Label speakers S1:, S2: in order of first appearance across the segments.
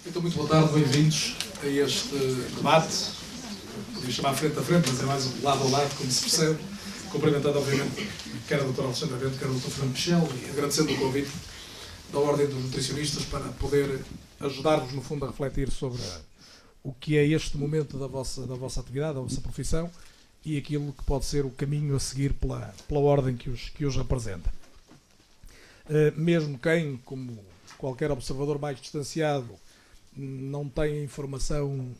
S1: Então, muito boa tarde, bem-vindos a este debate. Podia chamar frente a frente, mas é mais um lado a lado, como se percebe. Cumprimentando, obviamente, quer a doutora Alexandra Bento, quer o doutor Fernando Pichel, e agradecendo o convite da Ordem dos Nutricionistas para poder ajudar-vos, no fundo, a refletir sobre o que é este momento da vossa atividade, da vossa profissão, e aquilo que pode ser o caminho a seguir pela Ordem que os representa. Mesmo quem, como qualquer observador mais distanciado, não tem informação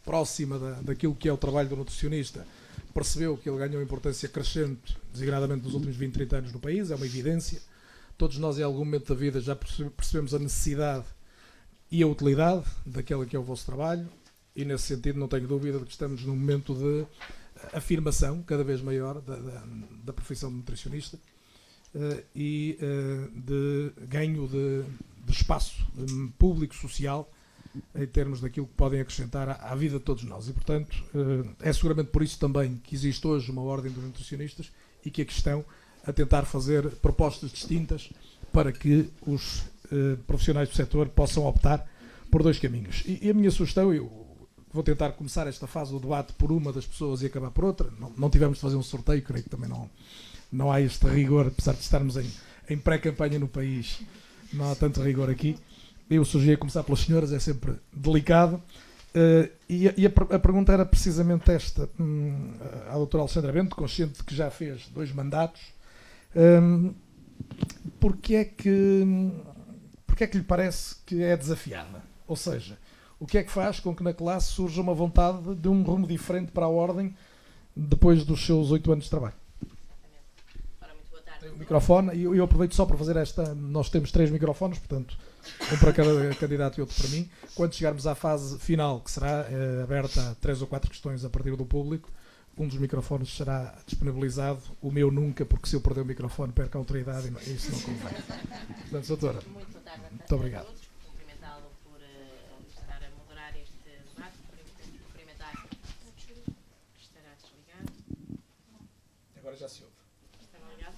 S1: próxima daquilo que é o trabalho do nutricionista, percebeu que ele ganhou importância crescente, designadamente nos últimos 20, 30 anos no país, é uma evidência. Todos nós, em algum momento da vida, já percebemos a necessidade e a utilidade daquele que é o vosso trabalho, e nesse sentido não tenho dúvida de que estamos num momento de afirmação cada vez maior da profissão de nutricionista e de ganho de espaço público, social, em termos daquilo que podem acrescentar à vida de todos nós. E, portanto, é seguramente por isso também que existe hoje uma Ordem dos Nutricionistas e que aqui estão a tentar fazer propostas distintas para que os profissionais do setor possam optar por dois caminhos. E a minha sugestão, eu vou tentar começar esta fase do debate por uma das pessoas e acabar por outra. Não tivemos de fazer um sorteio, creio que também não há este rigor, apesar de estarmos em pré-campanha no país, não há tanto rigor aqui. Eu sugeri começar pelas senhoras, é sempre delicado. E a pergunta era precisamente esta. A doutora Alexandra Bento, consciente de que já fez 2 mandatos, porque é que lhe parece que é desafiada? Ou seja, o que é que faz com que na classe surja uma vontade de um rumo diferente para a Ordem depois dos seus 8 anos de trabalho?
S2: Ora, muito boa tarde.
S1: Tem o microfone, e eu aproveito só para fazer esta... Nós temos 3 microfones, portanto, um para cada candidato e outro para mim. Quando chegarmos à fase final, que será aberta a 3 ou 4 questões a partir do público, um dos microfones será disponibilizado, o meu nunca, porque se eu perder o microfone perco a autoridade e isso não convém. Portanto, doutora,
S2: Muito boa tarde.
S1: Muito obrigado.
S2: A todos. Cumprimentá-lo por estar a moderar este debate. Cumprimentar. Estará desligado.
S1: Agora já se ouve.
S2: Está ligado?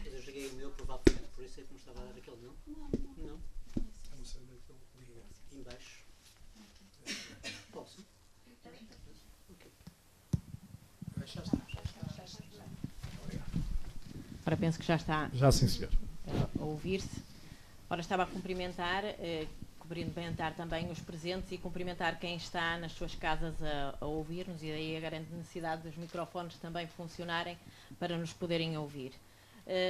S3: Eu desliguei o meu, provavelmente, por isso é que me estava a dar aquele não. Não.
S1: Eu não sei onde é que ele liga.
S3: Em baixo. Posso? Ok.
S1: Já está. Obrigado.
S2: Ora, penso que já está
S1: Já sim, senhor.
S2: a ouvir-se. Ora, estava a cumprimentar também os presentes e cumprimentar quem está nas suas casas a ouvir-nos, e daí a grande necessidade dos microfones também funcionarem para nos poderem ouvir.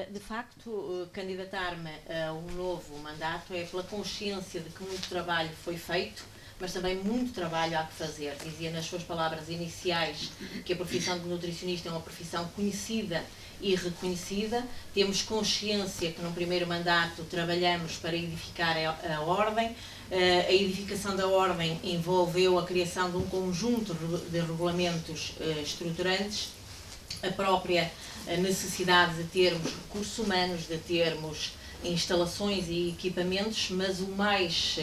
S2: De facto, candidatar-me a um novo mandato é pela consciência de que muito trabalho foi feito, mas também muito trabalho há que fazer. Dizia nas suas palavras iniciais que a profissão de nutricionista é uma profissão conhecida e reconhecida. Temos consciência que num primeiro mandato trabalhamos para edificar a Ordem. A edificação da Ordem envolveu a criação de um conjunto de regulamentos estruturantes, a própria necessidade de termos recursos humanos, de termos instalações e equipamentos, mas o mais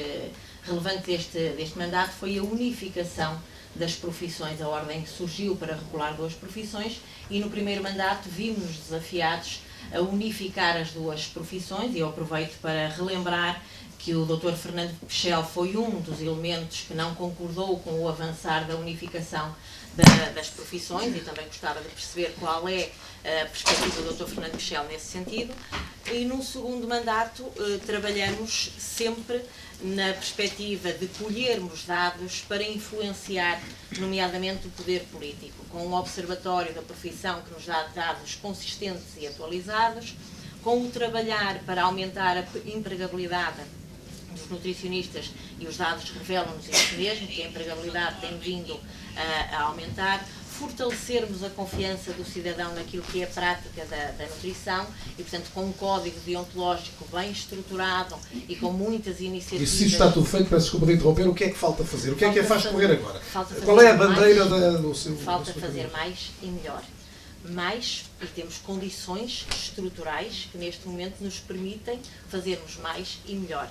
S2: relevante deste mandato foi a unificação das profissões. A Ordem surgiu para regular 2 profissões e no primeiro mandato vimos-nos desafiados a unificar as 2 profissões, e eu aproveito para relembrar que o Dr. Fernando Pichel foi um dos elementos que não concordou com o avançar da unificação das profissões, e também gostava de perceber qual é a perspectiva do Dr. Fernando Pichel nesse sentido. E no segundo mandato trabalhamos sempre na perspectiva de colhermos dados para influenciar, nomeadamente, o poder político, com um observatório da profissão que nos dá dados consistentes e atualizados, com o trabalhar para aumentar a empregabilidade dos nutricionistas, e os dados revelam-nos isso mesmo, que a empregabilidade tem vindo a aumentar, fortalecermos a confiança do cidadão naquilo que é a prática da nutrição e, portanto, com um código deontológico bem estruturado e com muitas iniciativas.
S1: E se isto está tudo feito, peço desculpa de interromper, o que é que falta fazer? O que é que faz correr agora? Qual é a bandeira do seu...
S2: Falta fazer mais e melhor. Mais, e temos condições estruturais que neste momento nos permitem fazermos mais e melhor.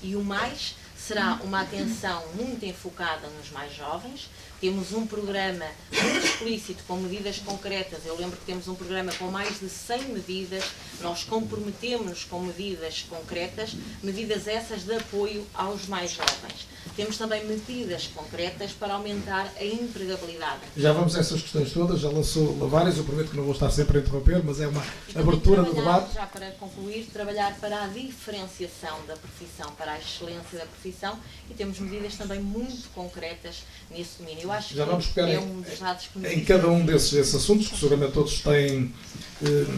S2: E o mais será uma atenção muito enfocada nos mais jovens. Temos um programa muito explícito, com medidas concretas. Eu lembro que temos um programa com mais de 100 medidas. Nós comprometemos-nos com medidas concretas, medidas essas de apoio aos mais jovens. Temos também medidas concretas para aumentar a empregabilidade.
S1: Já vamos a essas questões todas, já lançou várias, eu prometo que não vou estar sempre a interromper, mas é uma abertura de debate.
S2: Já para concluir, trabalhar para a diferenciação da profissão, para a excelência da profissão, e temos medidas também muito concretas nesse domínio. Eu acho
S1: já vamos pegar
S2: que é um dos dados que
S1: em cada um desses assuntos, que seguramente todos têm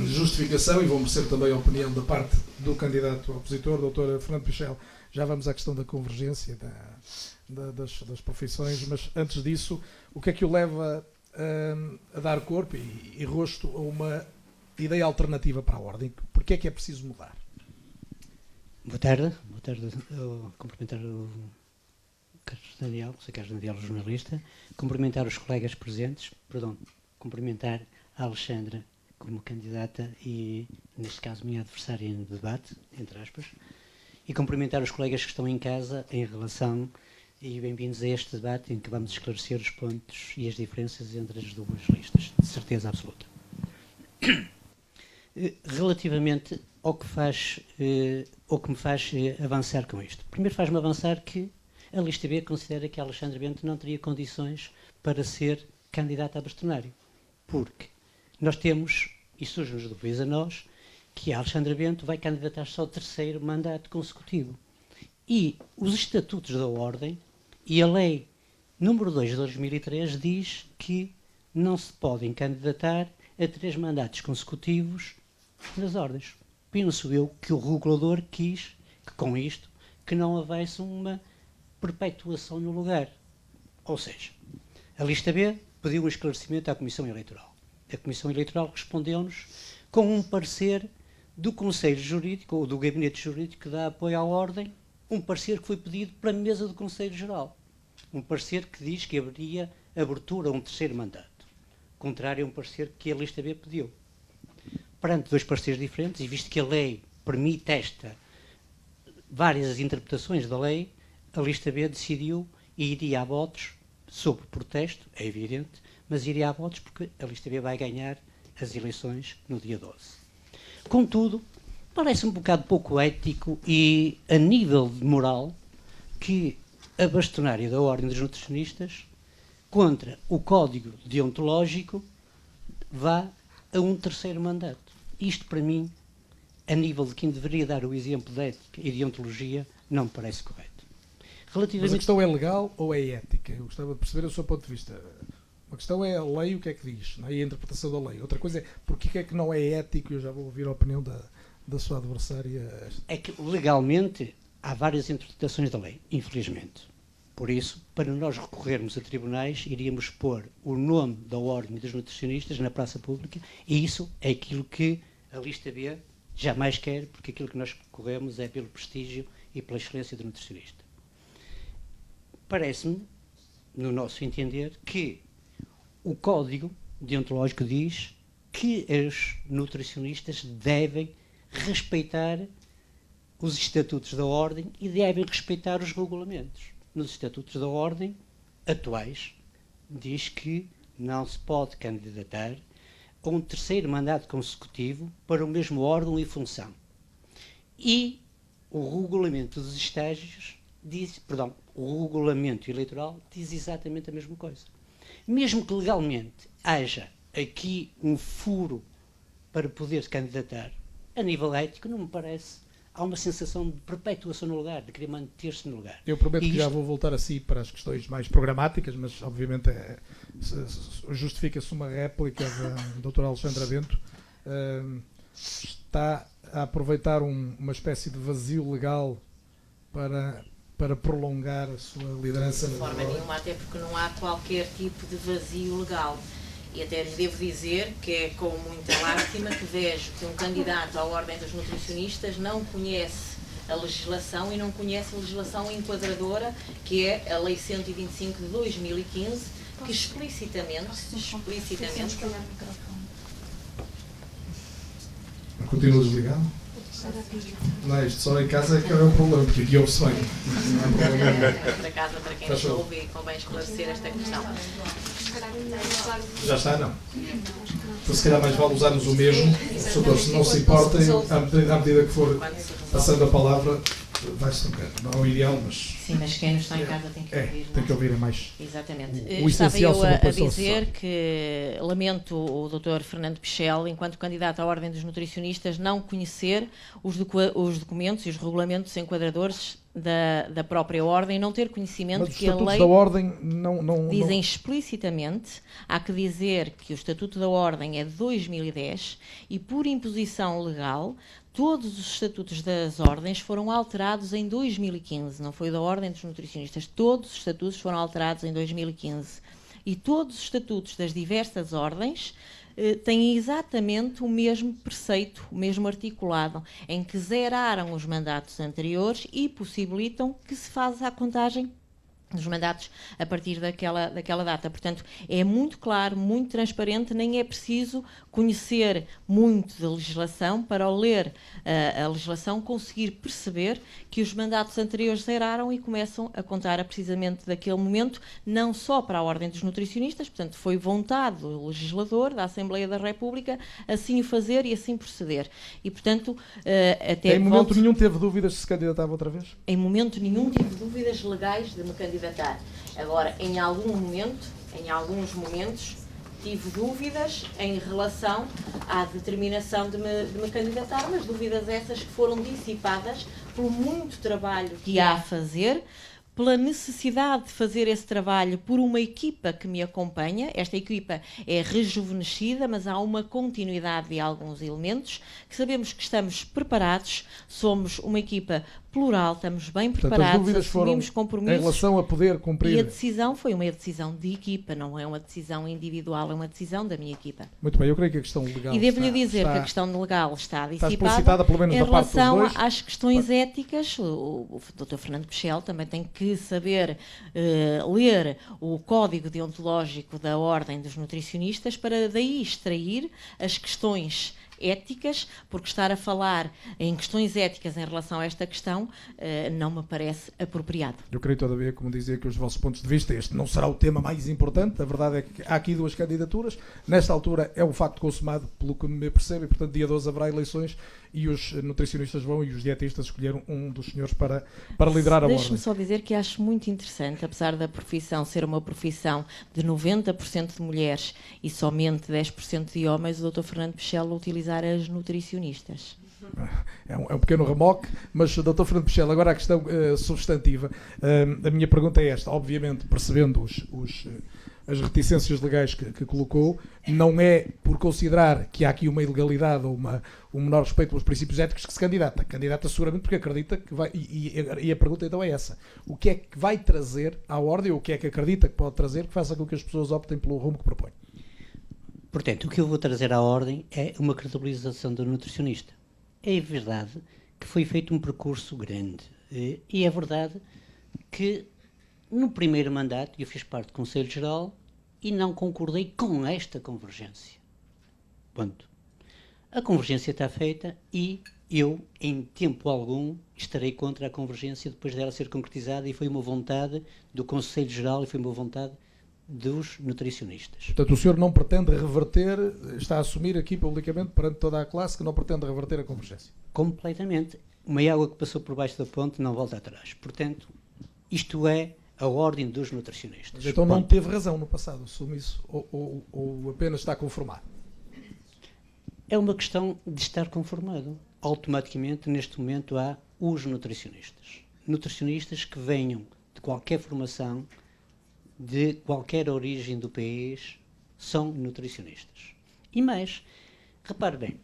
S1: justificação, e vão merecer também a opinião da parte do candidato opositor, Dr. Fernando Pichel. Já vamos à questão da convergência das profissões, mas antes disso, o que é que o leva a dar corpo e rosto a uma ideia alternativa para a ordem? Porquê é que é preciso mudar?
S4: Boa tarde. Eu cumprimentar o Carlos Daniel, Sr. Carlos Daniel, jornalista, cumprimentar os colegas presentes, cumprimentar a Alexandra como candidata e, neste caso, minha adversária em debate, entre aspas, e cumprimentar os colegas que estão em casa em relação, e bem-vindos a este debate em que vamos esclarecer os pontos e as diferenças entre as duas listas, de certeza absoluta. Relativamente ao que me faz avançar com isto. Primeiro faz-me avançar que a lista B considera que a Alexandra Bento não teria condições para ser candidata a bastonário, porque nós temos, e surge-nos dúvidas a nós, que a Alexandra Bento vai candidatar-se ao terceiro mandato consecutivo. E os estatutos da Ordem e a lei número 2 de 2003 diz que não se podem candidatar a 3 mandatos consecutivos nas ordens. Penso eu que o regulador quis, que com isto, que não houvesse uma perpetuação no lugar. Ou seja, a lista B pediu um esclarecimento à Comissão Eleitoral. A Comissão Eleitoral respondeu-nos com um parecer do Conselho Jurídico, ou do Gabinete Jurídico que dá apoio à Ordem, um parecer que foi pedido pela mesa do Conselho Geral. Um parecer que diz que haveria abertura a um terceiro mandato, contrário a um parecer que a lista B pediu. Perante dois pareceres diferentes, e visto que a lei permite várias interpretações da lei, a lista B decidiu e iria a votos sobre protesto, é evidente, mas iria a votos porque a lista B vai ganhar as eleições no dia 12. Contudo, parece um bocado pouco ético e a nível de moral que a bastonária da Ordem dos Nutricionistas, contra o Código Deontológico, vá a um terceiro mandato. Isto, para mim, a nível de quem deveria dar o exemplo de ética e deontologia, não me parece correto.
S1: Mas a questão é legal ou é ética? Eu gostava de perceber o seu ponto de vista. Uma questão é a lei, o que é que diz, não é? E a interpretação da lei. Outra coisa é porque é que não é ético, eu já vou ouvir a opinião da sua adversária.
S4: É que legalmente há várias interpretações da lei, infelizmente. Por isso, para nós recorrermos a tribunais, iríamos pôr o nome da Ordem dos Nutricionistas na praça pública, e isso é aquilo que a lista B jamais quer, porque aquilo que nós recorremos é pelo prestígio e pela excelência do nutricionista. Parece-me, no nosso entender, que o Código Deontológico diz que os nutricionistas devem respeitar os estatutos da Ordem e devem respeitar os regulamentos. Nos estatutos da Ordem atuais diz que não se pode candidatar a um terceiro mandato consecutivo para o mesmo órgão e função. E o regulamento dos estágios diz, o regulamento eleitoral diz exatamente a mesma coisa. Mesmo que legalmente haja aqui um furo para poder se candidatar, a nível ético não me parece. Há uma sensação de perpetuação no lugar, de querer manter-se no lugar.
S1: Eu prometo que já vou voltar assim para as questões mais programáticas, mas obviamente justifica-se uma réplica da doutora Alexandra Bento. Está a aproveitar uma espécie de vazio legal para prolongar a sua liderança.
S2: De forma nenhuma, até porque não há qualquer tipo de vazio legal. E até lhe devo dizer que é com muita lástima que vejo que um candidato à Ordem dos Nutricionistas não conhece a legislação e não conhece a legislação enquadradora, que é a Lei 125 de 2015, que explicitamente...
S1: Continua desligado? Não, isto só em casa é que é um problema, porque aqui ouve-se bem. Não é problema nenhum.
S2: Para casa, para quem nos ouve, convém esclarecer esta questão.
S1: Já está, não? Então, se calhar mais vale usarmos o mesmo. Se não se importa, à medida que for passando a palavra, vai-se tocando. Não é o ideal, mas...
S2: Sim, mas quem não está em casa tem que ouvir.
S1: Tem que ouvir mais.
S2: Exatamente.
S1: O
S2: Estava
S1: essencial
S2: eu
S1: sobre a
S2: a
S1: população
S2: dizer que lamento o Dr. Fernando Pichel, enquanto candidato à Ordem dos Nutricionistas, não conhecer os documentos e os regulamentos enquadradores da própria Ordem, não ter conhecimento
S1: Mas os
S2: que a
S1: estatutos
S2: lei
S1: da Ordem não
S2: dizem explicitamente, há que dizer que o Estatuto da Ordem é de 2010 e, por imposição legal, todos os estatutos das ordens foram alterados em 2015, não foi da Ordem dos Nutricionistas, todos os estatutos foram alterados em 2015. E todos os estatutos das diversas ordens têm exatamente o mesmo preceito, o mesmo articulado, em que zeraram os mandatos anteriores e possibilitam que se faça a contagem dos mandatos a partir daquela data. Portanto, é muito claro, muito transparente, nem é preciso conhecer muito de legislação para, ao ler a legislação, conseguir perceber que os mandatos anteriores zeraram e começam a contar precisamente daquele momento, não só para a Ordem dos Nutricionistas, portanto, foi vontade do legislador, da Assembleia da República, assim o fazer e assim proceder. E, portanto, até...
S1: Em momento nenhum teve dúvidas se candidatava outra vez?
S2: Em momento nenhum tive dúvidas legais de me candidatar. Agora, em alguns momentos, tive dúvidas em relação à determinação de me candidatar, mas dúvidas essas que foram dissipadas pelo muito trabalho que há a fazer, pela necessidade de fazer esse trabalho por uma equipa que me acompanha. Esta equipa é rejuvenescida, mas há uma continuidade de alguns elementos, que sabemos que estamos preparados, somos uma equipa plural, estamos bem preparados, assumimos compromissos.
S1: Em relação a poder cumprir...
S2: E a decisão foi uma decisão de equipa, não é uma decisão individual, é uma decisão da minha equipa.
S1: Muito bem, eu creio que a questão legal
S2: e devo-lhe dizer que a questão legal está dissipada
S1: explicitada, pelo menos,
S2: em
S1: da parte dos
S2: relação
S1: dois.
S2: às questões éticas. O Dr. Fernando Pichel também tem que saber ler o código deontológico da Ordem dos Nutricionistas para daí extrair as questões éticas, porque estar a falar em questões éticas em relação a esta questão não me parece apropriado.
S1: Eu creio todavia, como dizia, que os vossos pontos de vista, este não será o tema mais importante. A verdade é que há aqui duas candidaturas. Nesta altura é um facto consumado, pelo que me percebe, e portanto dia 12 haverá eleições e os nutricionistas vão e os dietistas escolheram um dos senhores para liderar a Ordem.
S2: Deixe-me só dizer que acho muito interessante, apesar da profissão ser uma profissão de 90% de mulheres e somente 10% de homens, o Dr. Fernando Pichel utilizar as nutricionistas.
S1: É um pequeno remoque, mas Dr. Fernando Pichel, agora a questão substantiva. A minha pergunta é esta, obviamente, percebendo as reticências legais que colocou, não é por considerar que há aqui uma ilegalidade ou um menor respeito pelos princípios éticos que se candidata. Candidata seguramente porque acredita que vai... E a pergunta então é essa. O que é que vai trazer à Ordem, ou o que é que acredita que pode trazer, que faça com que as pessoas optem pelo rumo que propõe?
S4: Portanto, o que eu vou trazer à Ordem é uma credibilização do nutricionista. É verdade que foi feito um percurso grande. E é verdade que no primeiro mandato eu fiz parte do Conselho Geral e não concordei com esta convergência. Ponto. A convergência está feita e eu, em tempo algum, estarei contra a convergência depois dela ser concretizada, e foi uma vontade do Conselho Geral e foi uma vontade dos nutricionistas.
S1: Portanto, o senhor não pretende reverter, está a assumir aqui publicamente perante toda a classe que não pretende reverter a convergência?
S4: Completamente. Uma água que passou por baixo da ponte não volta atrás. Portanto, isto é a Ordem dos Nutricionistas.
S1: Mas então não teve razão no passado, assume isso, ou apenas está conformado?
S4: É uma questão de estar conformado. Automaticamente, neste momento, há os nutricionistas. Nutricionistas que venham de qualquer formação, de qualquer origem do país, são nutricionistas. E mais, repare bem,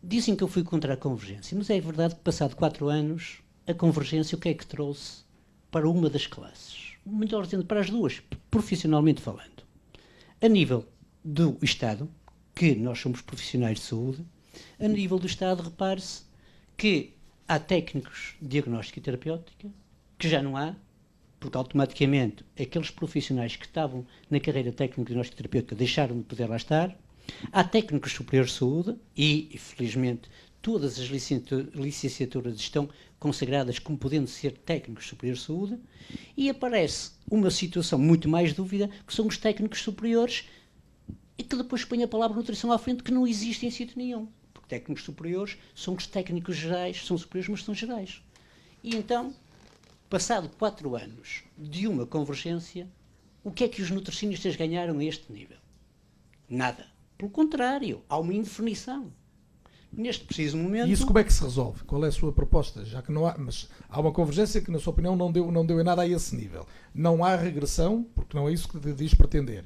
S4: dizem que eu fui contra a convergência, mas é verdade que, passado 4 anos, a convergência o que é que trouxe para uma das classes? Melhor dizendo, para as duas, profissionalmente falando. A nível do Estado, que nós somos profissionais de saúde, a nível do Estado, repare-se que há técnicos de diagnóstica e terapêutica, que já não há, porque automaticamente aqueles profissionais que estavam na carreira técnica de diagnóstica e terapêutica deixaram de poder lá estar. Há técnicos superiores de saúde e, felizmente, todas as licenciaturas estão consagradas como podendo ser técnicos superiores de saúde, e aparece uma situação muito mais dúvida, que são os técnicos superiores, e que depois põe a palavra nutrição à frente, que não existe em sítio nenhum. Porque técnicos superiores são os técnicos gerais, são superiores, mas são gerais. E então, passado 4 anos de uma convergência, o que é que os nutricionistas ganharam a este nível? Nada. Pelo contrário, há uma indefinição. Neste preciso momento...
S1: E isso como é que se resolve? Qual é a sua proposta? Já que não há, mas há uma convergência que, na sua opinião, não deu em nada a esse nível. Não há regressão, porque não é isso que diz pretender.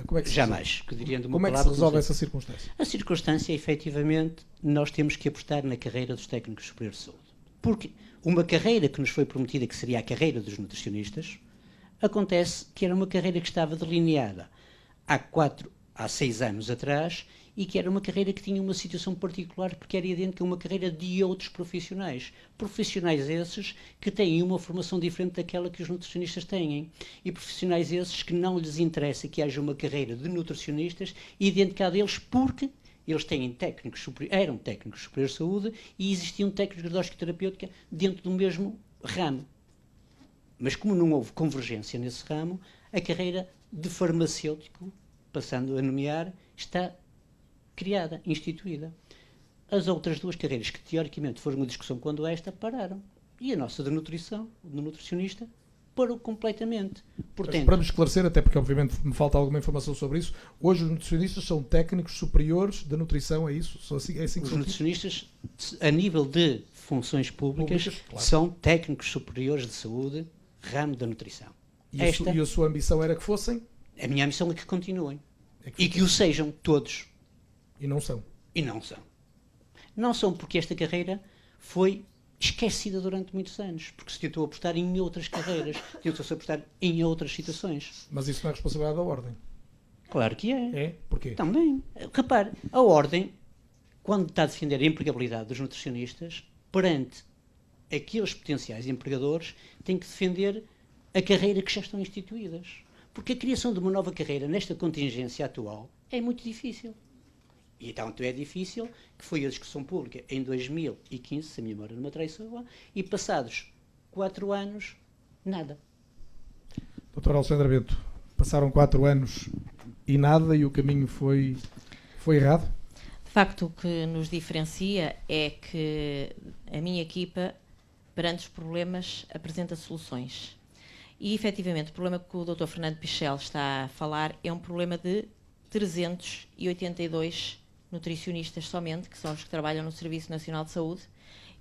S1: Como é que
S4: Jamais. Que diria de uma
S1: como é que se
S4: palavra,
S1: resolve essa circunstância?
S4: A circunstância, efetivamente, nós temos que apostar na carreira dos técnicos superiores de saúde. Porque uma carreira que nos foi prometida, que seria a carreira dos nutricionistas, acontece que era uma carreira que estava delineada há 6 anos atrás, e que era uma carreira que tinha uma situação particular, porque era idêntica a uma carreira de outros profissionais. Profissionais esses que têm uma formação diferente daquela que os nutricionistas têm. E profissionais esses que não lhes interessa que haja uma carreira de nutricionistas idêntica a deles, porque eles têm eram técnicos superiores de saúde e existiam técnicos de osteoterapêutica dentro do mesmo ramo. Mas como não houve convergência nesse ramo, a carreira de farmacêutico, passando a nomear, está criada, instituída. As outras 2 carreiras que teoricamente foram uma discussão quando esta, pararam. E a nossa de nutrição, do nutricionista, parou completamente. Portanto,
S1: para me esclarecer, até porque obviamente me falta alguma informação sobre isso, hoje os nutricionistas são técnicos superiores de nutrição, é isso? É assim que
S4: os nutricionistas, a nível de funções públicas claro, são técnicos superiores de saúde, ramo da nutrição.
S1: E a sua ambição era que fossem?
S4: A minha ambição é que continuem. E que o sejam todos.
S1: E não são.
S4: E não são. Não são porque esta carreira foi esquecida durante muitos anos, porque se tentou apostar em outras carreiras, tentou-se apostar em outras situações.
S1: Mas isso não é responsabilidade da Ordem?
S4: Claro que é.
S1: É? Porquê?
S4: Também. Repare, a Ordem, quando está a defender a empregabilidade dos nutricionistas, perante aqueles potenciais empregadores, tem que defender a carreira que já estão instituídas. Porque a criação de uma nova carreira nesta contingência atual é muito difícil. E tanto é difícil que foi a discussão pública em 2015, se a minha memória não me atraiçoa, e passados 4 anos, nada.
S1: Dr. Alexandre Bento, passaram 4 anos e nada, e o caminho foi errado?
S2: De facto, o que nos diferencia é que a minha equipa, perante os problemas, apresenta soluções. E, efetivamente, o problema que o Dr. Fernando Pichel está a falar é um problema de 382 nutricionistas somente, que são os que trabalham no Serviço Nacional de Saúde,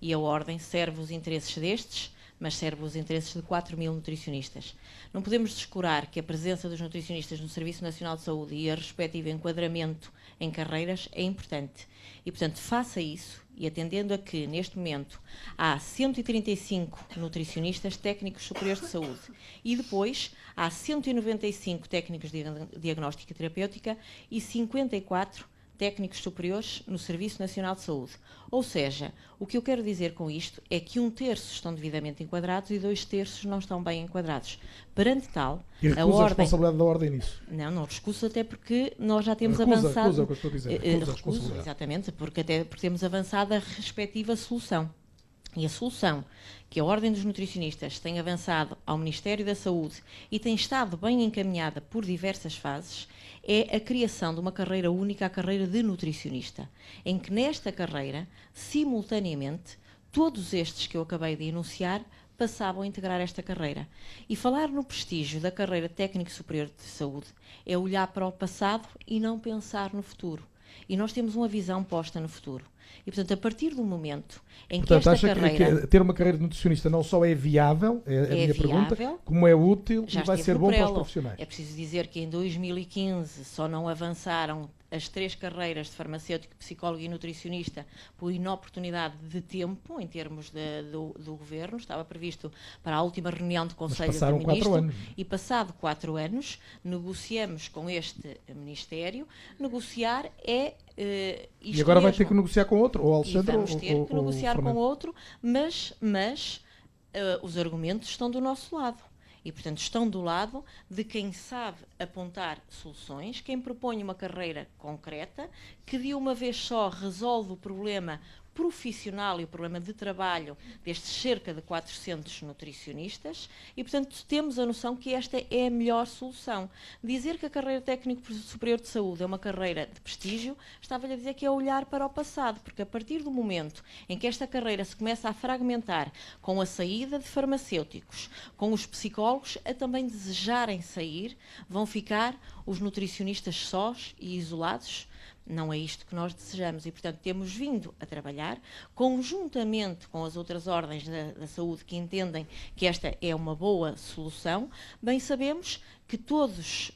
S2: e a Ordem serve os interesses destes, mas serve os interesses de 4.000 nutricionistas. Não podemos descurar que a presença dos nutricionistas no Serviço Nacional de Saúde e a respectivo enquadramento em carreiras é importante. E, portanto, faça isso, e atendendo a que, neste momento, há 135 nutricionistas técnicos superiores de saúde e depois há 195 técnicos de diagnóstica terapêutica e 54 técnicos superiores no Serviço Nacional de Saúde. Ou seja, o que eu quero dizer com isto é que 1/3 estão devidamente enquadrados e 2/3 não estão bem enquadrados. Perante tal,
S1: e recusa
S2: a Ordem...
S1: responsabilidade da Ordem nisso?
S2: Não recuso, até porque nós já temos
S1: avançado...
S2: Recusa,
S1: o que eu estou a dizer.
S2: Recuso, exatamente, porque temos avançado a respectiva solução. E a solução que a Ordem dos Nutricionistas tem avançado ao Ministério da Saúde e tem estado bem encaminhada por diversas fases é a criação de uma carreira única, a carreira de nutricionista, em que nesta carreira, simultaneamente, todos estes que eu acabei de enunciar passavam a integrar esta carreira. E falar no prestígio da carreira técnico superior de saúde é olhar para o passado e não pensar no futuro. E nós temos uma visão posta no futuro. E, portanto, a partir do momento em que esta carreira...
S1: que ter uma carreira de nutricionista não só é viável, é a minha
S2: viável,
S1: pergunta, como é útil e vai ser bom para os
S2: Prelo.
S1: profissionais.
S2: É preciso dizer que em 2015 só não avançaram as 3 carreiras de farmacêutico, psicólogo e nutricionista por inoportunidade de tempo, em termos do Governo. Estava previsto para a última reunião de Conselho do Ministro.
S1: 4 anos.
S2: E passado 4 anos, negociamos com este Ministério. Negociar é isto
S1: e agora
S2: mesmo.
S1: vai ter que negociar com outro, ou Alexandre,
S2: vamos ter que negociar com
S1: Fernando.
S2: outro, mas os argumentos estão do nosso lado. E, portanto, estão do lado de quem sabe apontar soluções, quem propõe uma carreira concreta, que de uma vez só resolve o problema profissional e o problema de trabalho destes cerca de 400 nutricionistas e, portanto, temos a noção que esta é a melhor solução. Dizer que a carreira técnico superior de saúde é uma carreira de prestígio, estava-lhe a dizer que é olhar para o passado, porque a partir do momento em que esta carreira se começa a fragmentar com a saída de farmacêuticos, com os psicólogos a também desejarem sair, vão ficar os nutricionistas sós e isolados. Não é isto que nós desejamos e, portanto, temos vindo a trabalhar conjuntamente com as outras ordens da saúde que entendem que esta é uma boa solução. Bem sabemos que todas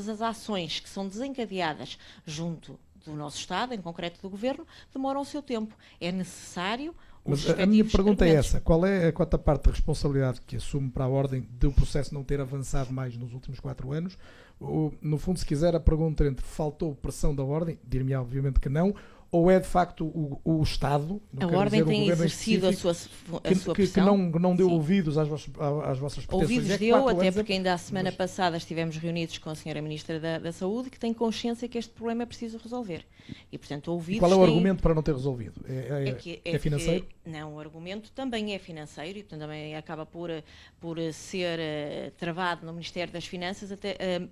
S2: as ações que são desencadeadas junto do nosso Estado, em concreto do Governo, demoram o seu tempo. É necessário...
S1: Mas a minha pergunta é essa: qual é a quarta parte da responsabilidade que assume para a Ordem do processo não ter avançado mais nos últimos 4 anos? No fundo, se quiser, a pergunta entre faltou pressão da Ordem, dir-me obviamente que não, ou é de facto o Estado,
S2: a Ordem tem exercido a sua pressão,
S1: que não deu ouvidos às vossas pretensões?
S2: Ouvidos deu, até porque ainda a semana passada estivemos reunidos com a Sra. Ministra da Saúde, que tem consciência que este problema é preciso resolver. E, portanto, ouvidos.
S1: E qual é o argumento para não ter resolvido? É financeiro?
S2: Não, o argumento também é financeiro e, portanto, também acaba por ser travado no Ministério das Finanças,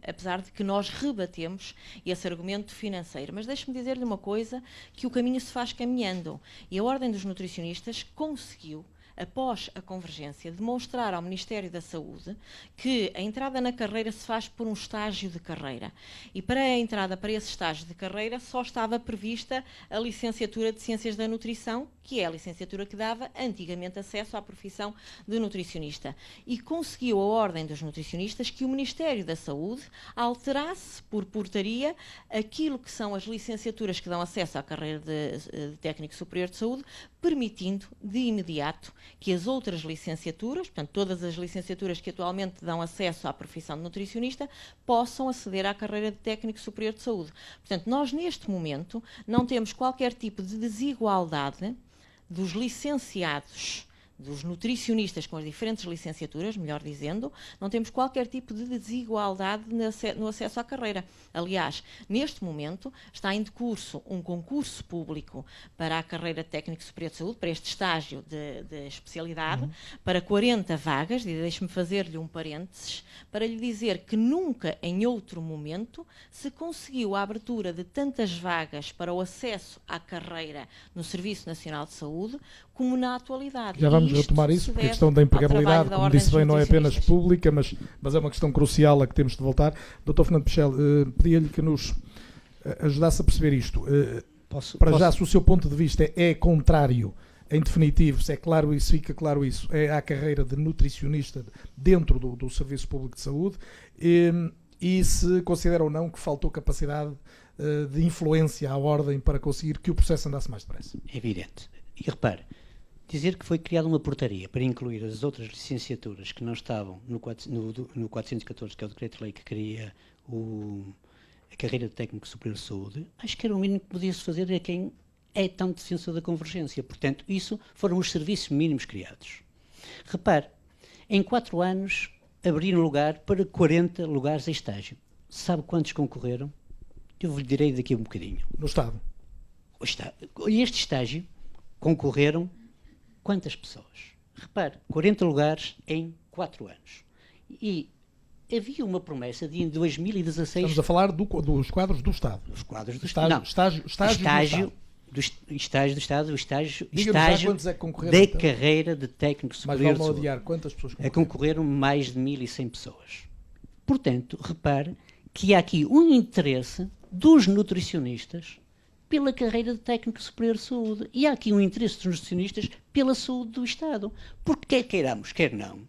S2: apesar de que nós rebatemos esse argumento financeiro. Mas deixe-me dizer-lhe uma coisa, que o caminho se faz caminhando. E a Ordem dos Nutricionistas conseguiu, após a convergência, demonstrar ao Ministério da Saúde que a entrada na carreira se faz por um estágio de carreira. E para a entrada para esse estágio de carreira só estava prevista a licenciatura de Ciências da Nutrição, que é a licenciatura que dava antigamente acesso à profissão de nutricionista. E conseguiu a Ordem dos Nutricionistas que o Ministério da Saúde alterasse por portaria aquilo que são as licenciaturas que dão acesso à carreira de Técnico Superior de Saúde, permitindo de imediato que as outras licenciaturas, portanto todas as licenciaturas que atualmente dão acesso à profissão de nutricionista, possam aceder à carreira de Técnico Superior de Saúde. Portanto, nós neste momento não temos qualquer tipo de desigualdade dos licenciados, dos nutricionistas com as diferentes licenciaturas, melhor dizendo, não temos qualquer tipo de desigualdade no acesso à carreira. Aliás, neste momento está em decurso um concurso público para a carreira de Técnico Superior de Saúde, para este estágio de especialidade, para 40 vagas, e deixe-me fazer-lhe um parênteses, para lhe dizer que nunca em outro momento se conseguiu a abertura de tantas vagas para o acesso à carreira no Serviço Nacional de Saúde como na atualidade.
S1: Já vamos retomar isso, porque a questão da empregabilidade, como disse bem, não é apenas pública, mas é uma questão crucial a que temos de voltar. Dr. Fernando Pichel, pedia-lhe que nos ajudasse a perceber isto. Já, se o seu ponto de vista é contrário, em definitivo, se é claro isso, fica claro isso, é à carreira de nutricionista dentro do Serviço Público de Saúde, e se considera ou não que faltou capacidade de influência à Ordem para conseguir que o processo andasse mais depressa.
S4: É evidente. E repare, dizer que foi criada uma portaria para incluir as outras licenciaturas que não estavam no 414, que é o decreto-lei que cria a carreira de Técnico Superior de Saúde, acho que era o mínimo que podia-se fazer a quem é tão defensor da convergência. Portanto, isso foram os serviços mínimos criados. Repare, em 4 anos abriram lugar para 40 lugares em estágio. Sabe quantos concorreram? Eu lhe direi daqui a um bocadinho.
S1: No Estado?
S4: Este estágio concorreram quantas pessoas? Repare, 40 lugares em 4 anos. E havia uma promessa de em 2016...
S1: Estamos a falar dos quadros do Estado.
S4: Os quadros do Estado. Não,
S1: estágio do Estado.
S4: O estágio
S1: quantos é que concorreram,
S4: da carreira de Técnico Superior de Saúde.
S1: Adiar, quantas pessoas concorreram?
S4: Concorreram mais de 1.100 pessoas. Portanto, repare que há aqui um interesse dos nutricionistas pela carreira de Técnico Superior de Saúde. E há aqui um interesse dos nutricionistas pela saúde do Estado. Porque quer queiramos, quer não,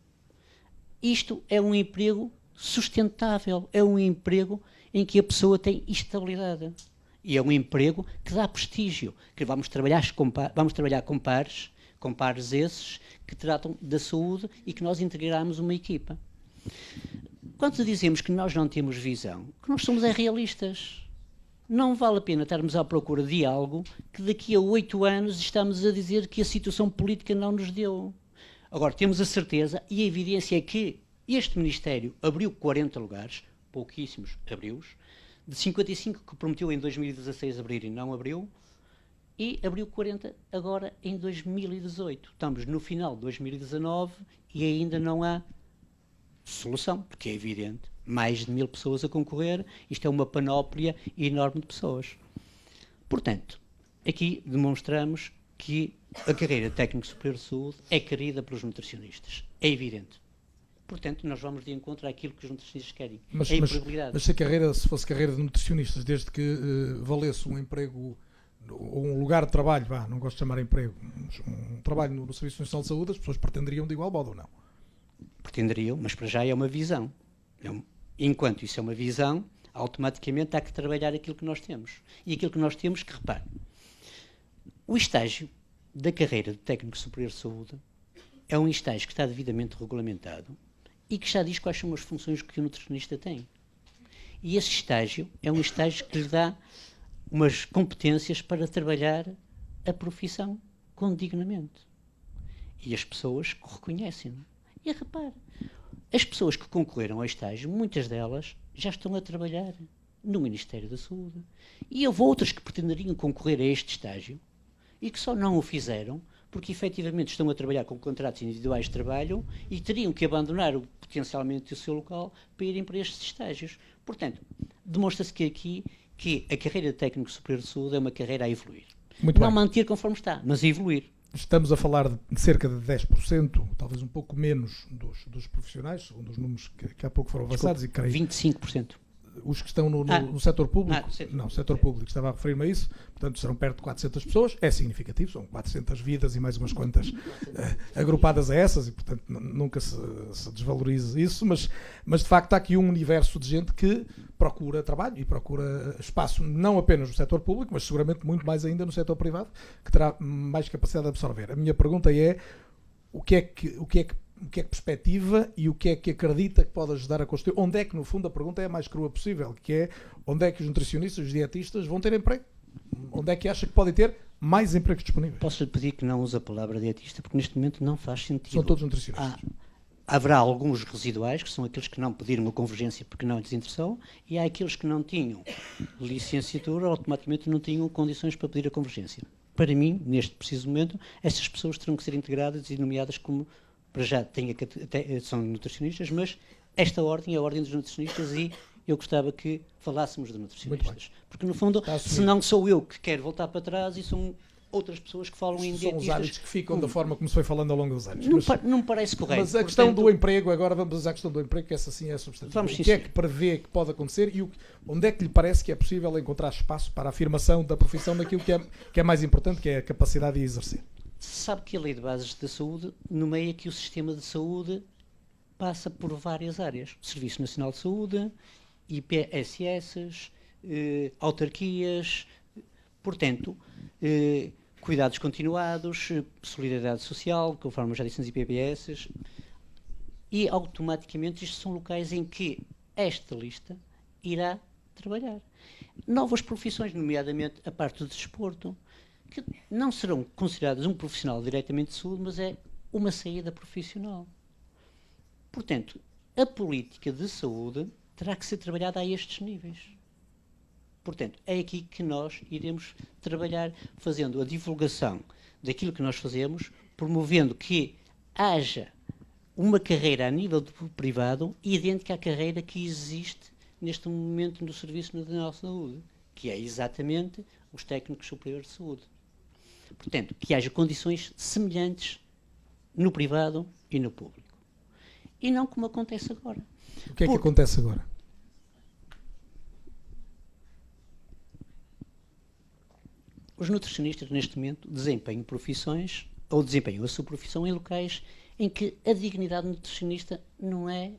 S4: isto é um emprego sustentável, é um emprego em que a pessoa tem estabilidade. E é um emprego que dá prestígio, que vamos trabalhar com pares esses que tratam da saúde e que nós integramos uma equipa. Quando dizemos que nós não temos visão, que nós somos realistas. Não vale a pena estarmos à procura de algo que daqui a 8 anos estamos a dizer que a situação política não nos deu. Agora, temos a certeza e a evidência é que este Ministério abriu 40 lugares, pouquíssimos abriu-os, de 55 que prometeu em 2016 abrir e não abriu, e abriu 40 agora em 2018. Estamos no final de 2019 e ainda não há solução, porque é evidente, mais de 1000 pessoas a concorrer, isto é uma panóplia enorme de pessoas. Portanto, aqui demonstramos que a carreira de técnico superior de saúde é querida pelos nutricionistas, é evidente. Portanto, nós vamos de encontro àquilo que os nutricionistas querem,
S1: Mas
S4: a empregabilidade.
S1: se fosse carreira de nutricionistas, desde que valesse um emprego ou um lugar de trabalho, não gosto de chamar emprego, um trabalho no Serviço Nacional de Saúde, as pessoas pretenderiam de igual modo ou não?
S4: Pretenderiam, mas para já é uma visão. Enquanto isso é uma visão, automaticamente há que trabalhar aquilo que nós temos. E aquilo que nós temos, que repare, o estágio da carreira de técnico superior de saúde é um estágio que está devidamente regulamentado e que já diz quais são as funções que o nutricionista tem. E esse estágio é um estágio que lhe dá umas competências para trabalhar a profissão condignamente. E as pessoas reconhecem-no. E repare, as pessoas que concorreram ao estágio, muitas delas já estão a trabalhar no Ministério da Saúde. E houve outras que pretenderiam concorrer a este estágio e que só não o fizeram porque efetivamente estão a trabalhar com contratos individuais de trabalho e teriam que abandonar potencialmente o seu local para irem para estes estágios. Portanto, demonstra-se que aqui que a carreira de técnico superior de saúde é uma carreira a evoluir.
S1: Muito
S4: não
S1: bem.
S4: manter conforme está, mas a evoluir.
S1: Estamos a falar de cerca de 10%, talvez um pouco menos dos profissionais, segundo os números que há pouco foram avançados, e creio
S4: 25%.
S1: os que estão no setor público,
S4: Não,
S1: setor público, estava a referir-me a isso, portanto serão perto de 400 pessoas, é significativo, são 400 vidas e mais umas quantas agrupadas a essas, e portanto nunca se desvaloriza isso, mas de facto há aqui um universo de gente que procura trabalho e procura espaço, não apenas no setor público, mas seguramente muito mais ainda no setor privado, que terá mais capacidade de absorver. A minha pergunta é, o que é que perspectiva e o que é que acredita que pode ajudar a construir? Onde é que, no fundo, a pergunta é a mais crua possível, que é onde é que os nutricionistas, os dietistas vão ter emprego? Onde é que acha que podem ter mais empregos disponíveis?
S4: Posso-lhe pedir que não use a palavra dietista, porque neste momento não faz sentido.
S1: São todos nutricionistas.
S4: Haverá alguns residuais, que são aqueles que não pediram a convergência porque não lhes interessou, e há aqueles que não tinham licenciatura, automaticamente não tinham condições para pedir a convergência. Para mim, neste preciso momento, essas pessoas terão que ser integradas e nomeadas como, para já são nutricionistas, mas esta ordem é a ordem dos nutricionistas e eu gostava que falássemos de nutricionistas. Porque, no fundo, se não sou eu que quero voltar para trás e são outras pessoas que falam em dietistas.
S1: São os hábitos que ficam da forma como se foi falando ao longo dos anos.
S4: Não me parece correto.
S1: Mas a questão do emprego, agora vamos à questão do emprego, que essa sim é substantiva. O que é que prevê que pode acontecer e onde é que lhe parece que é possível encontrar espaço para a afirmação da profissão naquilo que é mais importante, que é a capacidade de exercer?
S4: Sabe que a Lei de Bases da Saúde nomeia que o sistema de saúde passa por várias áreas. Serviço Nacional de Saúde, IPSS, autarquias, portanto, cuidados continuados, solidariedade social, conforme já disse nas IPPS, e automaticamente estes são locais em que esta lista irá trabalhar. Novas profissões, nomeadamente a parte do desporto, que não serão consideradas um profissional diretamente de saúde, mas é uma saída profissional. Portanto, a política de saúde terá que ser trabalhada a estes níveis. Portanto, é aqui que nós iremos trabalhar, fazendo a divulgação daquilo que nós fazemos, promovendo que haja uma carreira a nível privado idêntica à carreira que existe neste momento no Serviço Nacional de Saúde, que é exatamente os técnicos superiores de saúde. Portanto, que haja condições semelhantes no privado e no público. E não como acontece agora.
S1: O que é que acontece agora?
S4: Os nutricionistas, neste momento, desempenham profissões, ou desempenham a sua profissão em locais em que a dignidade nutricionista não é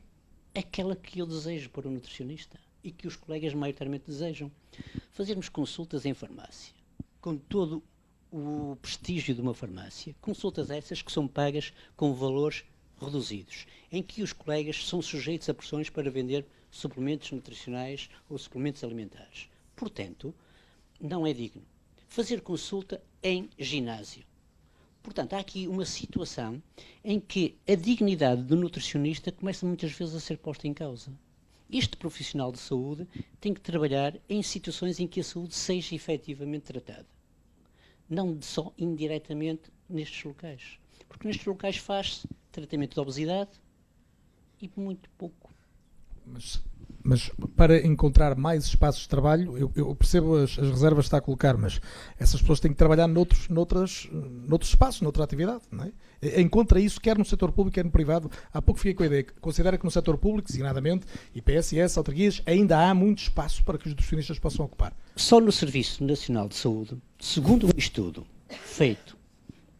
S4: aquela que eu desejo para o nutricionista e que os colegas maioritariamente desejam. Fazermos consultas em farmácia, com todo o prestígio de uma farmácia, consultas essas que são pagas com valores reduzidos, em que os colegas são sujeitos a pressões para vender suplementos nutricionais ou suplementos alimentares. Portanto, não é digno. Fazer consulta em ginásio. Portanto, há aqui uma situação em que a dignidade do nutricionista começa muitas vezes a ser posta em causa. Este profissional de saúde tem que trabalhar em situações em que a saúde seja efetivamente tratada. não só indiretamente nestes locais. Porque nestes locais faz-se tratamento de obesidade e muito pouco.
S1: Mas para encontrar mais espaços de trabalho, eu percebo as reservas que está a colocar, mas essas pessoas têm que trabalhar noutros espaços, noutra atividade, não é? Encontra isso quer no setor público, quer no privado. Há pouco fiquei com a ideia que considera que no setor público, designadamente, IPSS, autarquias, ainda há muito espaço para que os nutricionistas possam ocupar.
S4: Só no Serviço Nacional de Saúde, segundo um estudo feito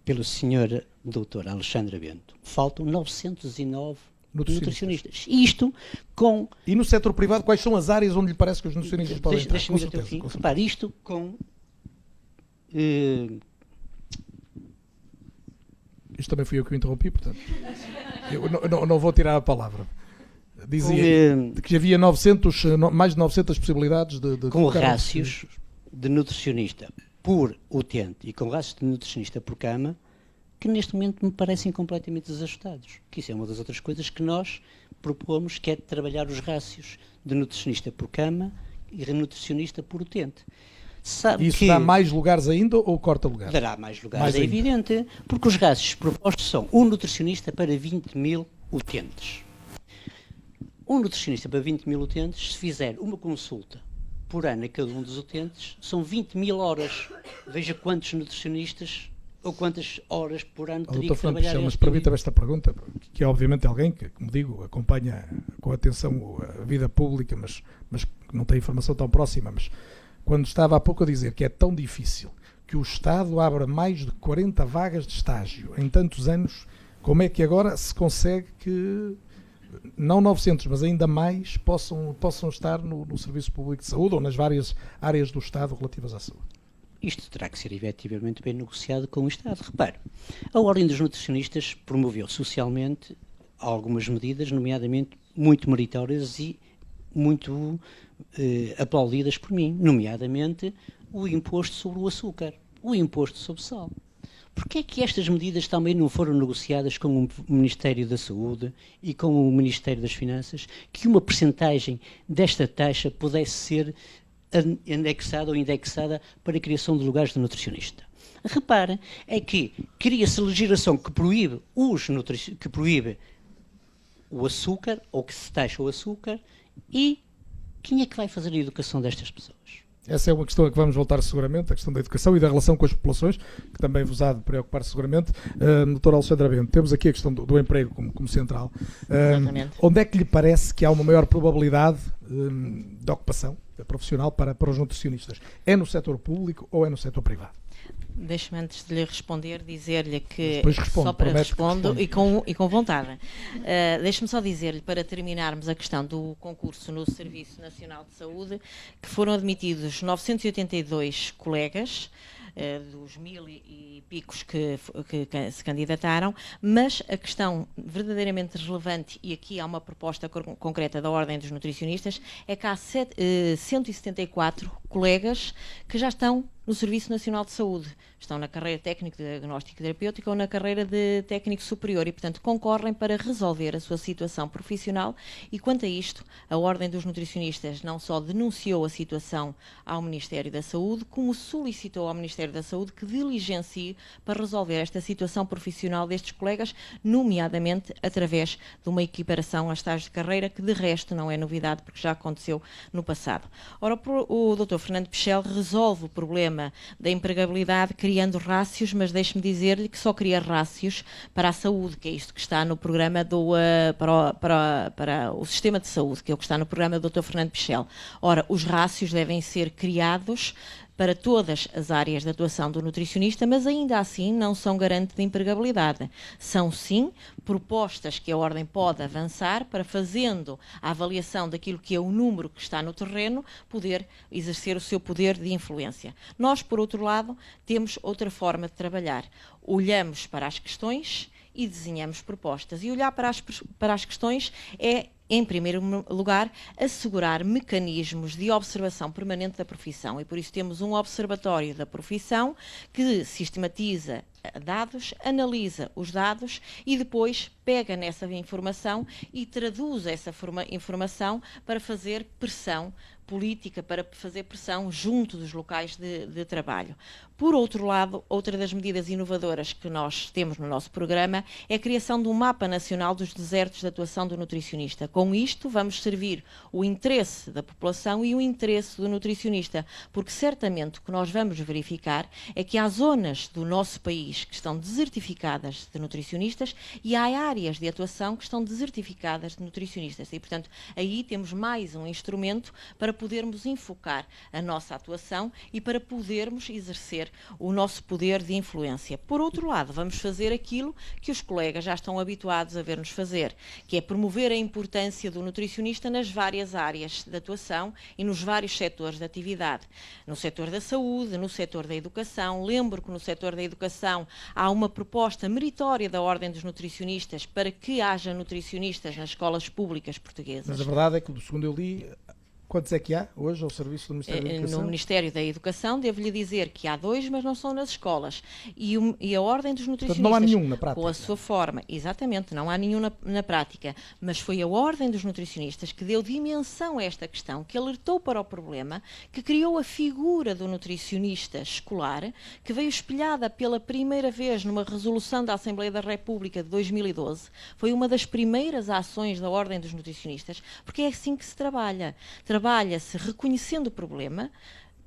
S4: pelo Sr. Dr. Alexandre Bento, faltam 909 nutricionistas. Isto com...
S1: E no setor privado, quais são as áreas onde lhe parece que os nutricionistas podem entrar?
S4: Deixa-me ir até o fim. Repare, isto com...
S1: Isto também fui eu que o interrompi, portanto... Eu não vou tirar a palavra. Dizia que havia mais de 900 possibilidades de
S4: com rácios de nutricionista por utente e com rácios de nutricionista por cama, que neste momento me parecem completamente desajustados. Que isso é uma das outras coisas que nós propomos, que é trabalhar os rácios de nutricionista por cama e de nutricionista por utente. Sabe
S1: isso
S4: que
S1: dá mais lugares ainda ou corta lugares?
S4: Dará mais lugares, é evidente, porque os rácios propostos são um nutricionista para 20 mil utentes. Um nutricionista para 20 mil utentes, se fizer uma consulta por ano a cada um dos utentes, são 20 mil horas. Veja quantos nutricionistas ou quantas horas por ano teria que trabalhar.
S1: Mas permita-me esta pergunta, que é obviamente alguém que, como digo, acompanha com atenção a vida pública, mas não tem informação tão próxima, mas quando estava há pouco a dizer que é tão difícil que o Estado abra mais de 40 vagas de estágio em tantos anos, como é que agora se consegue que não 900, mas ainda mais possam estar no Serviço Público de Saúde ou nas várias áreas do Estado relativas à saúde?
S4: Isto terá que ser efetivamente bem negociado com o Estado. Repare, a Ordem dos Nutricionistas promoveu socialmente algumas medidas, nomeadamente muito meritórias e muito aplaudidas por mim, nomeadamente o imposto sobre o açúcar, o imposto sobre o sal. Porquê é que estas medidas também não foram negociadas com o Ministério da Saúde e com o Ministério das Finanças, que uma percentagem desta taxa pudesse ser anexada ou indexada para a criação de lugares de nutricionista? Repara, é que cria-se legislação que proíbe o açúcar, ou que se taxa o açúcar, e quem é que vai fazer a educação destas pessoas?
S1: Essa é uma questão a que vamos voltar seguramente, a questão da educação e da relação com as populações, que também vos há de preocupar seguramente. Dr. Alexandre Bento, temos aqui a questão do emprego como central. Onde é que lhe parece que há uma maior probabilidade de ocupação profissional para os nutricionistas? É no setor público ou é no setor privado?
S2: Deixe-me, antes de lhe responder, dizer-lhe que,
S1: responde,
S2: só para respondo e com vontade, deixe-me só dizer-lhe, para terminarmos a questão do concurso no Serviço Nacional de Saúde, que foram admitidos 982 colegas, dos 1000 e picos que se candidataram, mas a questão verdadeiramente relevante, e aqui há uma proposta concreta da Ordem dos Nutricionistas, é que há 174 colegas que já estão no Serviço Nacional de Saúde. Estão na carreira técnico de diagnóstico terapêutico ou na carreira de técnico superior e, portanto, concorrem para resolver a sua situação profissional. E quanto a isto, a Ordem dos Nutricionistas não só denunciou a situação ao Ministério da Saúde, como solicitou ao Ministério da Saúde que diligencie para resolver esta situação profissional destes colegas, nomeadamente através de uma equiparação a estágio de carreira, que de resto não é novidade, porque já aconteceu no passado. Ora, o Dr. Fernando Pichel resolve o problema da empregabilidade criando rácios, mas deixe-me dizer-lhe que só cria rácios para a saúde, que é isto que está no programa para o sistema de saúde, que é o que está no programa do Dr. Fernando Pichel. Ora, os rácios devem ser criados para todas as áreas de atuação do nutricionista, mas ainda assim não são garante de empregabilidade. São, sim, propostas que a Ordem pode avançar para, fazendo a avaliação daquilo que é o número que está no terreno, poder exercer o seu poder de influência. Nós, por outro lado, temos outra forma de trabalhar. Olhamos para as questões e desenhamos propostas. E olhar para as questões é, em primeiro lugar, assegurar mecanismos de observação permanente da profissão. E por isso temos um observatório da profissão que sistematiza dados, analisa os dados e depois pega nessa informação e traduz essa informação para fazer pressão política, para fazer pressão junto dos locais de trabalho. Por outro lado, outra das medidas inovadoras que nós temos no nosso programa é a criação de um mapa nacional dos desertos de atuação do nutricionista. Com isto, vamos servir o interesse da população e o interesse do nutricionista, porque certamente o que nós vamos verificar é que há zonas do nosso país que estão desertificadas de nutricionistas e há áreas de atuação que estão desertificadas de nutricionistas. E, portanto, aí temos mais um instrumento para podermos enfocar a nossa atuação e para podermos exercer o nosso poder de influência. Por outro lado, vamos fazer aquilo que os colegas já estão habituados a ver-nos fazer, que é promover a importância do nutricionista nas várias áreas de atuação e nos vários setores de atividade. No setor da saúde, no setor da educação. Lembro que no setor da educação há uma proposta meritória da Ordem dos Nutricionistas para que haja nutricionistas nas escolas públicas portuguesas.
S1: Mas a verdade é que, segundo eu li, quantos é que há hoje ao serviço do Ministério da Educação?
S2: No Ministério da Educação, devo-lhe dizer que há 2, mas não são nas escolas. E a Ordem dos Nutricionistas,
S1: portanto, não há nenhum na prática.
S2: com a sua forma, exatamente, não há nenhum na prática, mas foi a Ordem dos Nutricionistas que deu dimensão a esta questão, que alertou para o problema, que criou a figura do nutricionista escolar, que veio espelhada pela primeira vez numa resolução da Assembleia da República de 2012. Foi uma das primeiras ações da Ordem dos Nutricionistas, porque é assim que se trabalha. Trabalha-se reconhecendo o problema,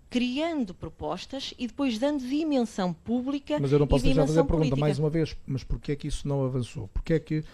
S2: criando propostas e depois dando dimensão pública.
S1: Mas eu não posso
S2: e
S1: deixar de fazer a pergunta
S2: política.
S1: mais uma vez, mas porquê é que isso não avançou? Porquê é que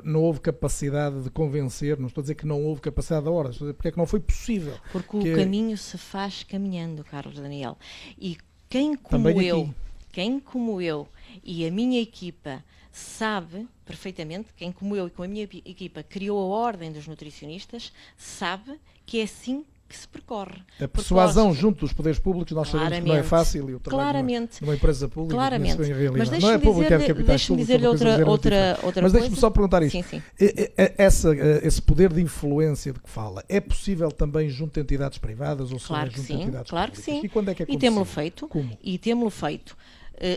S1: não houve capacidade de convencer? Não estou a dizer que não houve capacidade da Ordem, estou a dizer porque é que não foi possível.
S2: Porque o caminho se faz caminhando, Carlos Daniel. E quem como eu e a minha equipa sabe perfeitamente, quem como eu e com a minha equipa criou a Ordem dos Nutricionistas, sabe que é assim que se percorre.
S1: A persuasão junto dos poderes públicos, nós sabemos que não é fácil, e o trabalho numa empresa pública
S2: claramente.
S1: Bem realidade.
S2: Mas
S1: não é pública, é de capitais
S2: deixe-me
S1: públicos.
S2: dizer-lhe outra
S1: Mas
S2: coisa.
S1: deixe-me só perguntar isto.
S2: Sim.
S1: Esse poder de influência de que fala, é possível também junto de entidades privadas ou
S2: claro
S1: junto
S2: que
S1: de entidades
S2: claro
S1: públicas?
S2: Que sim.
S1: E quando é que é
S2: E temos-lo feito.
S1: Como?
S2: E temos-lo feito.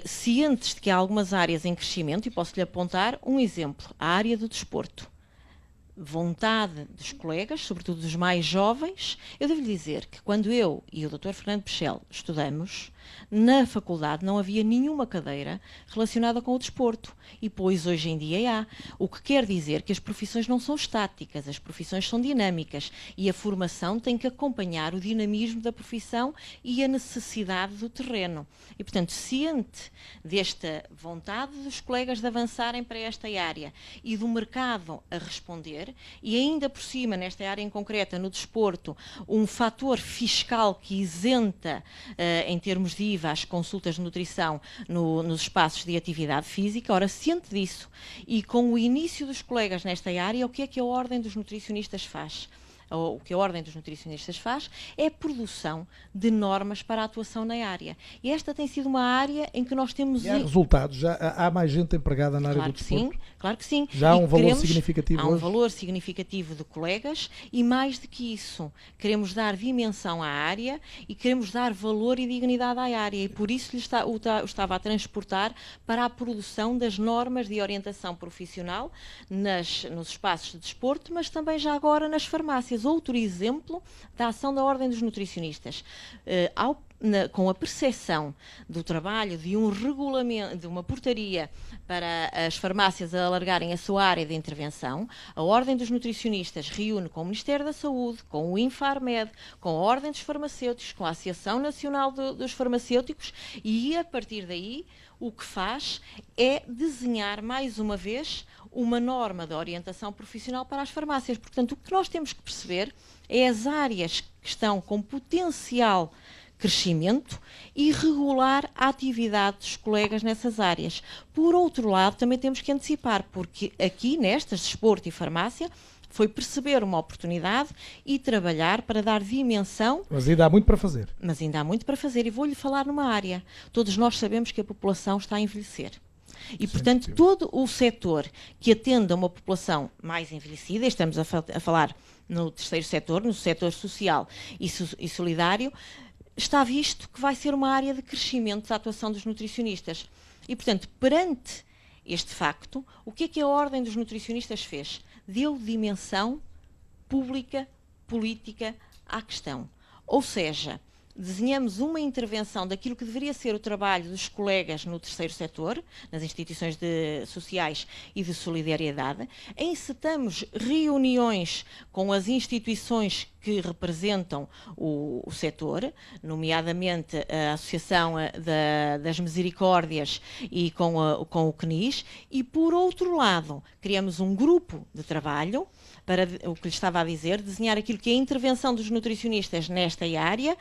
S2: Cientes de que há algumas áreas em crescimento, e posso-lhe apontar um exemplo, a área do desporto. Vontade dos colegas, sobretudo dos mais jovens. Eu devo lhe dizer que quando eu e o Dr. Fernando Pichel estudamos, na faculdade não havia nenhuma cadeira relacionada com o desporto. E pois hoje em dia há. O que quer dizer que as profissões não são estáticas, as profissões são dinâmicas e a formação tem que acompanhar o dinamismo da profissão e a necessidade do terreno. E, portanto, ciente desta vontade dos colegas de avançarem para esta área e do mercado a responder, e ainda por cima, nesta área em concreta, no desporto, um fator fiscal que isenta, em termos de IVA, as consultas de nutrição nos espaços de atividade física. Ora, ciente disso, e com o início dos colegas nesta área, o que é que a Ordem dos Nutricionistas faz? O que a Ordem dos Nutricionistas faz é a produção de normas para a atuação na área. E esta tem sido uma área em que nós temos...
S1: E há resultados? Já há mais gente empregada na área do desporto?
S2: Claro que sim.
S1: Já há um valor significativo hoje?
S2: Há um valor significativo de colegas e, mais do que isso, queremos dar dimensão à área e queremos dar valor e dignidade à área. E por isso o estava a transportar para a produção das normas de orientação profissional nos espaços de desporto, mas também já agora nas farmácias. Outro exemplo da ação da Ordem dos Nutricionistas. Com a percepção do trabalho de um regulamento, de uma portaria para as farmácias alargarem a sua área de intervenção, a Ordem dos Nutricionistas reúne com o Ministério da Saúde, com o Infarmed, com a Ordem dos Farmacêuticos, com a Associação Nacional dos Farmacêuticos, e a partir daí o que faz é desenhar mais uma vez uma norma de orientação profissional para as farmácias. Portanto, o que nós temos que perceber é as áreas que estão com potencial crescimento e regular a atividade dos colegas nessas áreas. Por outro lado, também temos que antecipar, porque aqui, nestas, desporto e farmácia, foi perceber uma oportunidade e trabalhar para dar dimensão.
S1: Mas ainda há muito para fazer.
S2: E vou-lhe falar numa área. Todos nós sabemos que a população está a envelhecer. E, portanto, todo o setor que atende a uma população mais envelhecida, estamos a falar no terceiro setor, no setor social e solidário, está visto que vai ser uma área de crescimento da atuação dos nutricionistas. E, portanto, perante este facto, o que é que a Ordem dos Nutricionistas fez? Deu dimensão pública, política à questão. Ou seja, desenhamos uma intervenção daquilo que deveria ser o trabalho dos colegas no terceiro setor, nas instituições sociais e de solidariedade, encetamos reuniões com as instituições que representam o setor, nomeadamente a Associação das Misericórdias e com o CNIS, e, por outro lado, criamos um grupo de trabalho para o que lhe estava a dizer, desenhar aquilo que é a intervenção dos nutricionistas nesta área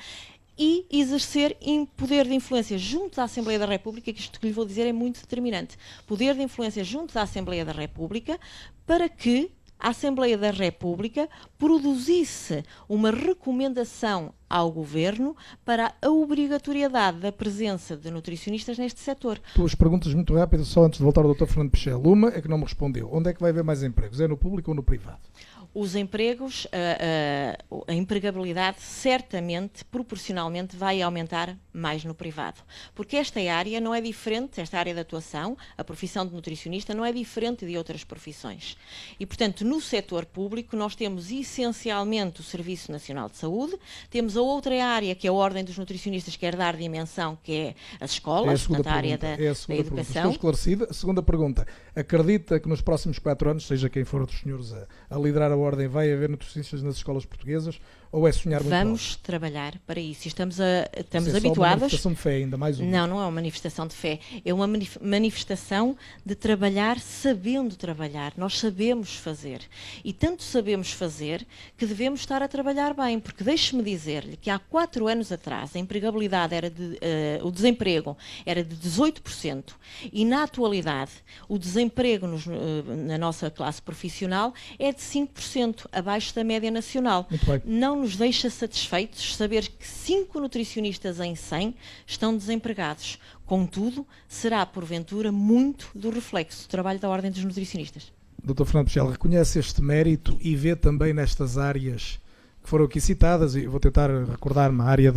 S2: e exercer poder de influência junto da Assembleia da República, que isto que lhe vou dizer é muito determinante, poder de influência junto da Assembleia da República, para que a Assembleia da República produzisse uma recomendação ao Governo para a obrigatoriedade da presença de nutricionistas neste setor.
S1: Duas perguntas muito rápidas, só antes de voltar ao Dr. Fernando Pichel. Uma é que não me respondeu. Onde é que vai haver mais empregos? É no público ou no privado?
S2: Os empregos, a empregabilidade certamente, proporcionalmente, vai aumentar mais no privado. Porque esta área não é diferente, esta área de atuação, a profissão de nutricionista, não é diferente de outras profissões. E, portanto, no setor público, nós temos essencialmente o Serviço Nacional de Saúde, temos a outra área, que é a Ordem dos Nutricionistas, quer dar dimensão, que é as escolas, portanto, a área da educação.
S1: Estou esclarecida. A segunda pergunta. Acredita que nos próximos 4 anos, seja quem for dos senhores a liderar a Ordem, vai haver nutricionistas nas escolas portuguesas ou é sonhar muito
S2: Vamos
S1: alto?
S2: Trabalhar para isso. Estamos
S1: Só
S2: habituados.
S1: uma manifestação de fé ainda, mais uma.
S2: Não, não é uma manifestação de fé. É uma manifestação de trabalhar sabendo trabalhar. Nós sabemos fazer. E tanto sabemos fazer que devemos estar a trabalhar bem. Porque deixe-me dizer-lhe que há 4 anos atrás a empregabilidade o desemprego era de 18% e na atualidade o desemprego na nossa classe profissional é de 5%, abaixo da média nacional.
S1: Muito bem.
S2: Não nos deixa satisfeitos saber que 5 nutricionistas em 100 estão desempregados. Contudo, será porventura muito do reflexo do trabalho da Ordem dos Nutricionistas.
S1: Dr. Fernando Pichel, reconhece este mérito e vê também nestas áreas que foram aqui citadas, e vou tentar recordar-me, a área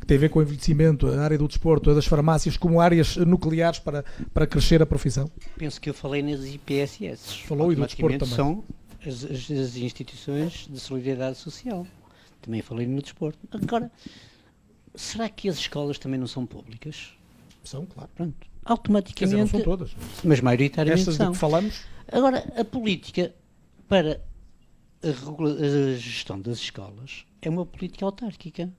S1: que tem a ver com o envelhecimento, a área do desporto, a das farmácias, como áreas nucleares para crescer a profissão?
S4: Penso que eu falei nas IPSS.
S1: Falou, e do desporto também.
S4: São as instituições de solidariedade social. Também falei no desporto. Agora, será que as escolas também não são públicas?
S1: São, claro.
S4: Pronto.
S1: Quer dizer,
S4: Automaticamente.
S1: não são todas.
S4: Mas maioritariamente
S1: Estas
S4: são.
S1: de que falamos,
S4: Agora, a política para a gestão das escolas é uma política autárquica.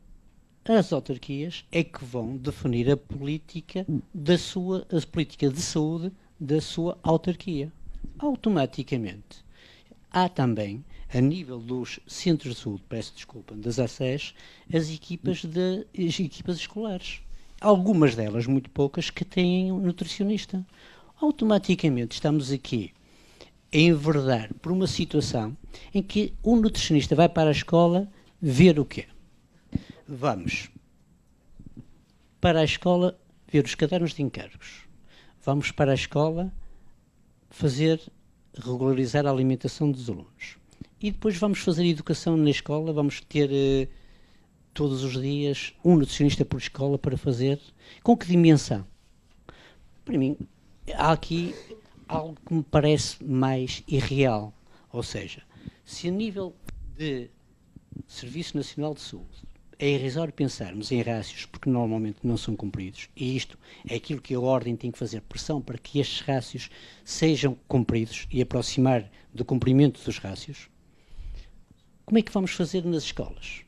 S4: As autarquias é que vão definir a política a política de saúde da sua autarquia. Automaticamente. Há também, a nível dos centros de saúde, peço desculpa, das ACES, as equipas escolares. Algumas delas, muito poucas, que têm um nutricionista. Automaticamente estamos aqui a enverdar por uma situação em que um nutricionista vai para a escola ver o quê? Vamos para a escola ver os cadernos de encargos. Vamos para a escola regularizar a alimentação dos alunos. E depois vamos fazer educação na escola, vamos ter todos os dias um nutricionista por escola para fazer. Com que dimensão? Para mim, há aqui algo que me parece mais irreal. Ou seja, se a nível de Serviço Nacional de Saúde é irrisório pensarmos em rácios, porque normalmente não são cumpridos, e isto é aquilo que a Ordem tem que fazer pressão para que estes rácios sejam cumpridos e aproximar do cumprimento dos rácios, como é que vamos fazer nas escolas?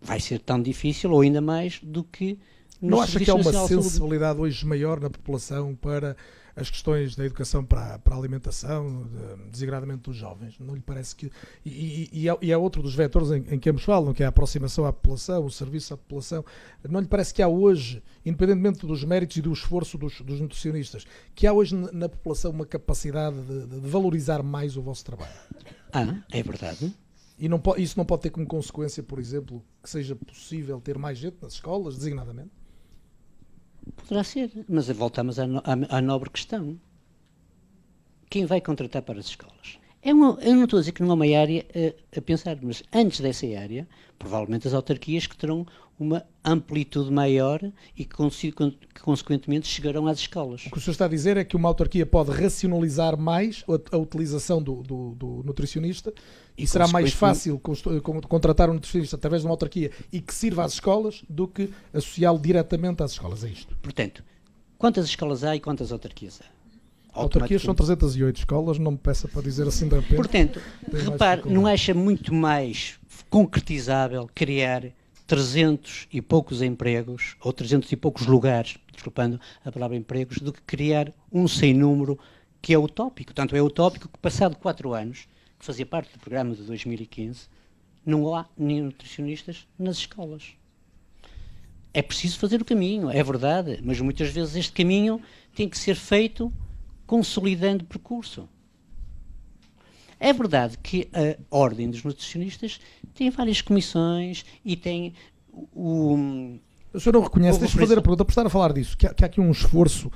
S4: Vai ser tão difícil, ou ainda mais, do que no
S1: não acha que há uma
S4: Nacional de Saúde.
S1: sensibilidade hoje maior na população para as questões da educação para a alimentação, desigradamente dos jovens? Não lhe parece que... E é outro dos vetores em que ambos falam, que é a aproximação à população, o serviço à população. Não lhe parece que há hoje, independentemente dos méritos e do esforço dos nutricionistas, que há hoje na população uma capacidade de valorizar mais o vosso trabalho?
S4: É verdade.
S1: E isso não pode ter como consequência, por exemplo, que seja possível ter mais gente nas escolas, designadamente?
S4: Poderá ser, mas voltamos à nobre questão. Quem vai contratar para as escolas? Eu não estou a dizer que não há uma área a pensar, mas antes dessa área, provavelmente as autarquias que terão uma amplitude maior e que consequentemente chegarão às escolas.
S1: O que o senhor está a dizer é que uma autarquia pode racionalizar mais a utilização do nutricionista e será mais fácil contratar um nutricionista através de uma autarquia e que sirva às escolas do que associá-lo diretamente às escolas. É isto.
S4: Portanto, quantas escolas há e quantas autarquias há?
S1: Autarquias são 308 escolas, não me peça para dizer assim de repente.
S4: Portanto, repare, não acha muito mais concretizável criar 300 e poucos empregos, ou 300 e poucos lugares, desculpando a palavra empregos, do que criar um sem número que é utópico. Tanto é utópico que, passado 4 anos, que fazia parte do programa de 2015, não há nem nutricionistas nas escolas. É preciso fazer o caminho, é verdade, mas muitas vezes este caminho tem que ser feito consolidando o percurso. É verdade que a Ordem dos Nutricionistas tem várias comissões e tem o...
S1: O senhor não reconhece, deixa-me fazer a pergunta, por estar a falar disso, que há aqui um esforço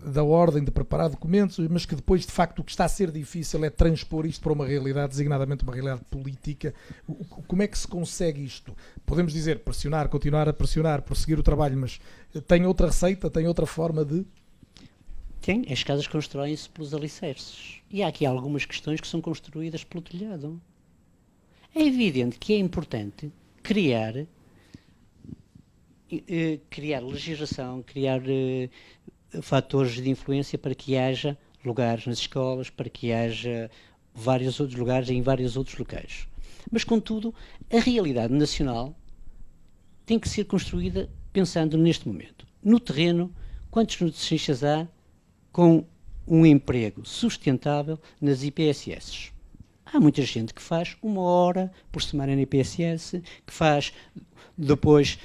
S1: da Ordem de preparar documentos, mas que depois, de facto, o que está a ser difícil é transpor isto para uma realidade, designadamente uma realidade política. Como é que se consegue isto? Podemos dizer pressionar, continuar a pressionar, prosseguir o trabalho, mas tem outra receita, tem outra forma de...
S4: Tem, as casas constroem-se pelos alicerces. E há aqui algumas questões que são construídas pelo telhado. É evidente que é importante criar legislação, criar fatores de influência para que haja lugares nas escolas, para que haja vários outros lugares em vários outros locais. Mas, contudo, a realidade nacional tem que ser construída pensando neste momento. No terreno, quantos nutricionistas há com um emprego sustentável nas IPSS? Há muita gente que faz 1 hora por semana na IPSS, que faz depois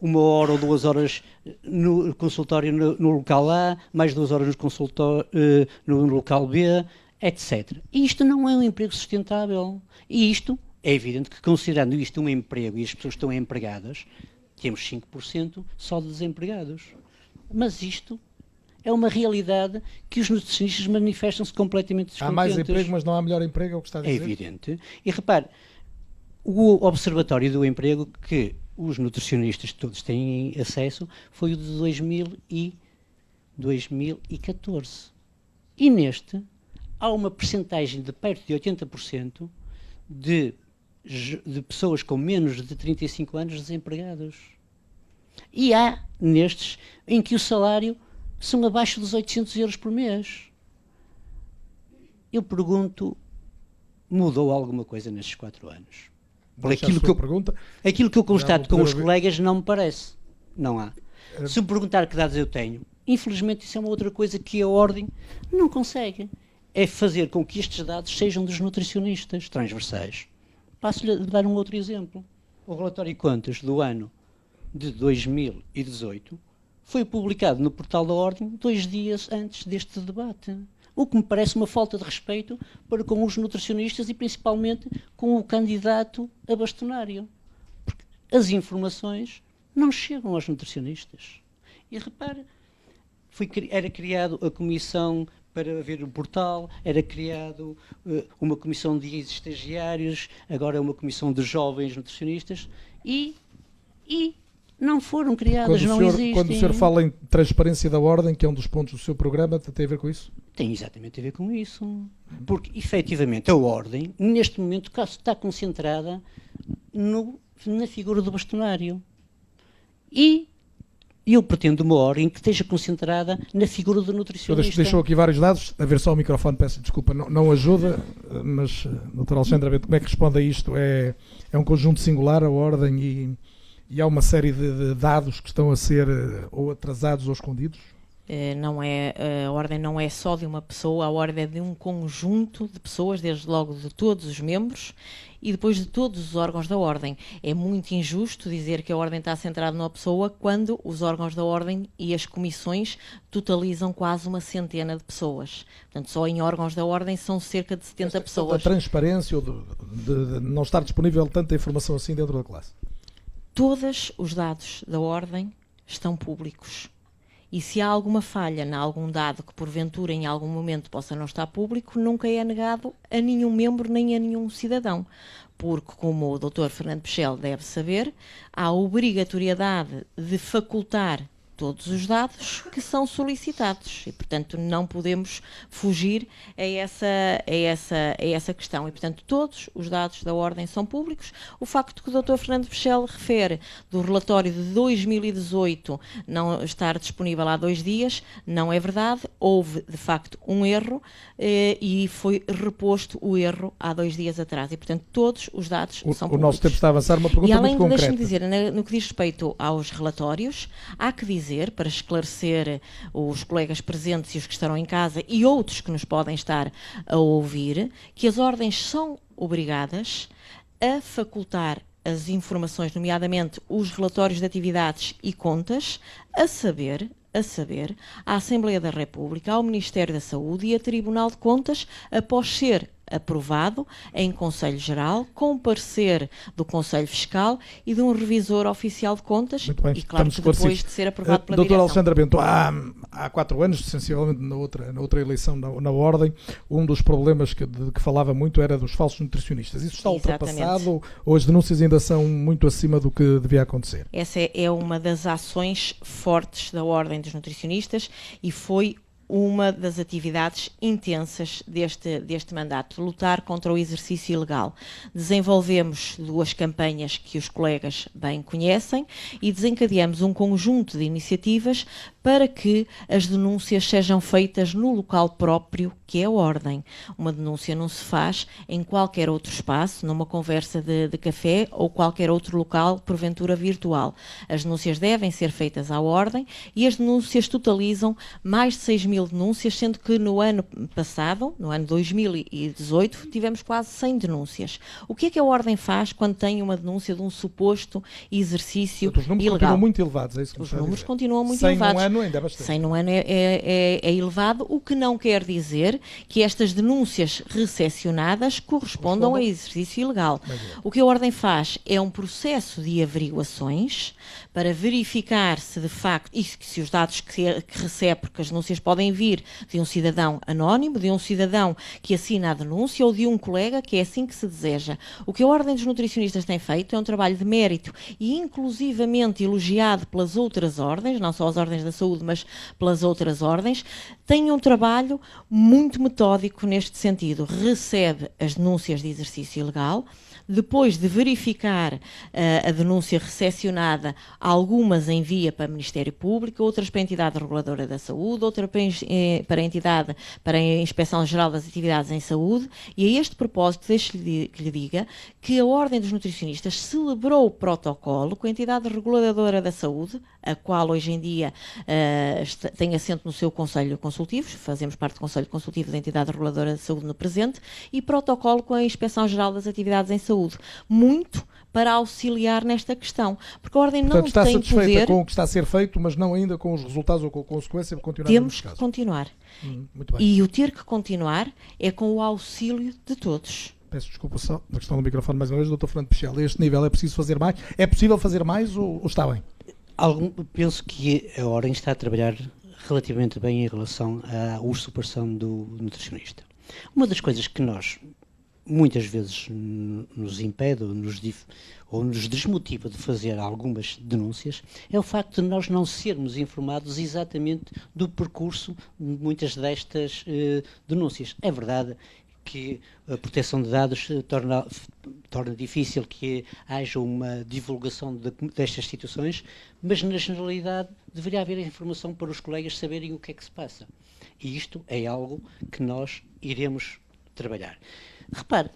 S4: 1 hora ou 2 horas no consultório no local A, mais 2 horas no consultório no local B, etc. E isto não é um emprego sustentável. E isto, é evidente que, considerando isto um emprego e as pessoas estão empregadas, temos 5% só de desempregados. Mas isto é uma realidade que os nutricionistas manifestam-se completamente descontentes.
S1: Há mais emprego, mas não há melhor emprego, é o que está a dizer?
S4: É evidente. E repare, o Observatório do Emprego que os nutricionistas todos têm acesso foi o de 2014. E neste há uma percentagem de perto de 80% de pessoas com menos de 35 anos desempregados. E há nestes em que o salário são abaixo dos 800 euros por mês. Eu pergunto, mudou alguma coisa nestes 4 anos? Por aquilo que eu constato com os colegas, não me parece. Não há. Se me perguntar que dados eu tenho, infelizmente isso é uma outra coisa que a Ordem não consegue. É fazer com que estes dados sejam dos nutricionistas transversais. Passo-lhe a dar um outro exemplo. O relatório de contas do ano de 2018 foi publicado no portal da Ordem 2 dias antes deste debate. O que me parece uma falta de respeito para com os nutricionistas e principalmente com o candidato a bastonário. Porque as informações não chegam aos nutricionistas. E repare, era criado a comissão para ver o portal, era criado uma comissão de estagiários, agora é uma comissão de jovens nutricionistas e não foram criadas, não existem.
S1: Quando o senhor fala em transparência da Ordem, que é um dos pontos do seu programa, tem a ver com isso?
S4: Tem exatamente a ver com isso. Porque, efetivamente, a Ordem, neste momento, está concentrada na figura do bastonário. E eu pretendo uma Ordem que esteja concentrada na figura do nutricionista.
S1: Deixou aqui vários dados, a ver só o microfone, peço desculpa, não ajuda, mas, Dr. Alexandre, como é que responde a isto? É um conjunto singular, a Ordem, e há uma série de dados que estão a ser ou atrasados ou escondidos?
S2: A Ordem não é só de uma pessoa, a Ordem é de um conjunto de pessoas, desde logo de todos os membros e depois de todos os órgãos da Ordem. É muito injusto dizer que a Ordem está centrada numa pessoa quando os órgãos da Ordem e as comissões totalizam quase 100 de pessoas. Portanto, só em órgãos da Ordem são cerca de 70 pessoas.
S1: A transparência ou de não estar disponível tanta informação assim dentro da classe?
S2: Todos os dados da Ordem estão públicos. E se há alguma falha em algum dado que porventura em algum momento possa não estar público, nunca é negado a nenhum membro nem a nenhum cidadão. Porque, como o Dr. Fernando Pichel deve saber, há obrigatoriedade de facultar todos os dados que são solicitados e, portanto, não podemos fugir a essa questão. E, portanto, todos os dados da Ordem são públicos. O facto que o Dr. Fernando Pichel refere do relatório de 2018 não estar disponível há 2 dias, não é verdade. Houve, de facto, um erro e foi reposto o erro há 2 dias atrás. E, portanto, todos os dados são públicos.
S1: O nosso tempo está a avançar. Uma pergunta
S2: e além
S1: muito concreta.
S2: Deixe-me dizer, no que diz respeito aos relatórios, há que dizer, para esclarecer os colegas presentes e os que estarão em casa e outros que nos podem estar a ouvir, que as ordens são obrigadas a facultar as informações, nomeadamente os relatórios de atividades e contas, a saber, à Assembleia da República, ao Ministério da Saúde e a Tribunal de Contas, após ser aprovado em Conselho Geral, com parecer do Conselho Fiscal e de um revisor oficial de contas.
S1: Muito bem,
S2: e claro que depois de ser aprovado pela
S1: Dr.
S2: direção.
S1: Alexandra Bento, há 4 anos, sensivelmente na outra eleição na Ordem, um dos problemas de que falava muito era dos falsos nutricionistas. Isso está ultrapassado ou as denúncias ainda são muito acima do que devia acontecer?
S2: Essa é uma das ações fortes da Ordem dos Nutricionistas e foi uma das atividades intensas deste mandato, lutar contra o exercício ilegal. Desenvolvemos 2 campanhas que os colegas bem conhecem e desencadeamos um conjunto de iniciativas para que as denúncias sejam feitas no local próprio, que é a Ordem. Uma denúncia não se faz em qualquer outro espaço, numa conversa de café ou qualquer outro local, porventura virtual. As denúncias devem ser feitas à Ordem e as denúncias totalizam mais de 6.000 denúncias, sendo que no ano passado, no ano 2018, tivemos quase 100 denúncias. O que é que a Ordem faz quando tem uma denúncia de um suposto exercício
S1: Os números
S2: ilegal?
S1: continuam muito elevados, é isso que
S2: Os
S1: me está a
S2: números
S1: dizer.
S2: continuam muito
S1: 100
S2: elevados.
S1: num ano ainda é bastante.
S2: 100 num ano é elevado, o que não quer dizer que estas denúncias recepcionadas correspondam a exercício ilegal. O que a Ordem faz é um processo de averiguações para verificar se de facto, e se os dados que recebe, porque as denúncias podem vir de um cidadão anónimo, de um cidadão que assina a denúncia ou de um colega, que é assim que se deseja. O que a Ordem dos Nutricionistas tem feito é um trabalho de mérito e inclusivamente elogiado pelas outras ordens, não só as ordens da saúde, mas pelas outras ordens, tem um trabalho muito metódico neste sentido. Recebe as denúncias de exercício ilegal, depois de verificar a denúncia recepcionada, algumas envia para o Ministério Público, outras para a entidade reguladora da saúde, outra para a entidade, para a Inspeção Geral das Atividades em Saúde, e a este propósito deixe-lhe que lhe diga que a Ordem dos Nutricionistas celebrou o protocolo com a entidade reguladora da saúde, a qual hoje em dia tem assento no seu Conselho Consultivo, fazemos parte do Conselho Consultivo da entidade reguladora da saúde no presente, e protocolo com a Inspeção Geral das Atividades em Saúde. Muito para auxiliar nesta questão, porque a Ordem não
S1: Portanto, está
S2: tem
S1: satisfeita
S2: poder.
S1: com o que está a ser feito, mas não ainda com os resultados ou com a consequência de continuar
S2: Temos
S1: neste
S2: que
S1: caso.
S2: continuar.
S1: Muito bem.
S2: E o ter que continuar é com o auxílio de todos.
S1: Peço desculpa só na questão do microfone mais uma vez, Dr. Fernando Pichel. A este nível é preciso fazer mais? É possível fazer mais ou está bem?
S4: Penso que a Ordem está a trabalhar relativamente bem em relação à usurpação do nutricionista. Uma das coisas que nós muitas vezes nos impede ou nos desmotiva de fazer algumas denúncias é o facto de nós não sermos informados exatamente do percurso de muitas destas denúncias. É verdade que a proteção de dados torna difícil que haja uma divulgação destas situações, mas na generalidade deveria haver informação para os colegas saberem o que é que se passa. E isto é algo que nós iremos trabalhar. Repare,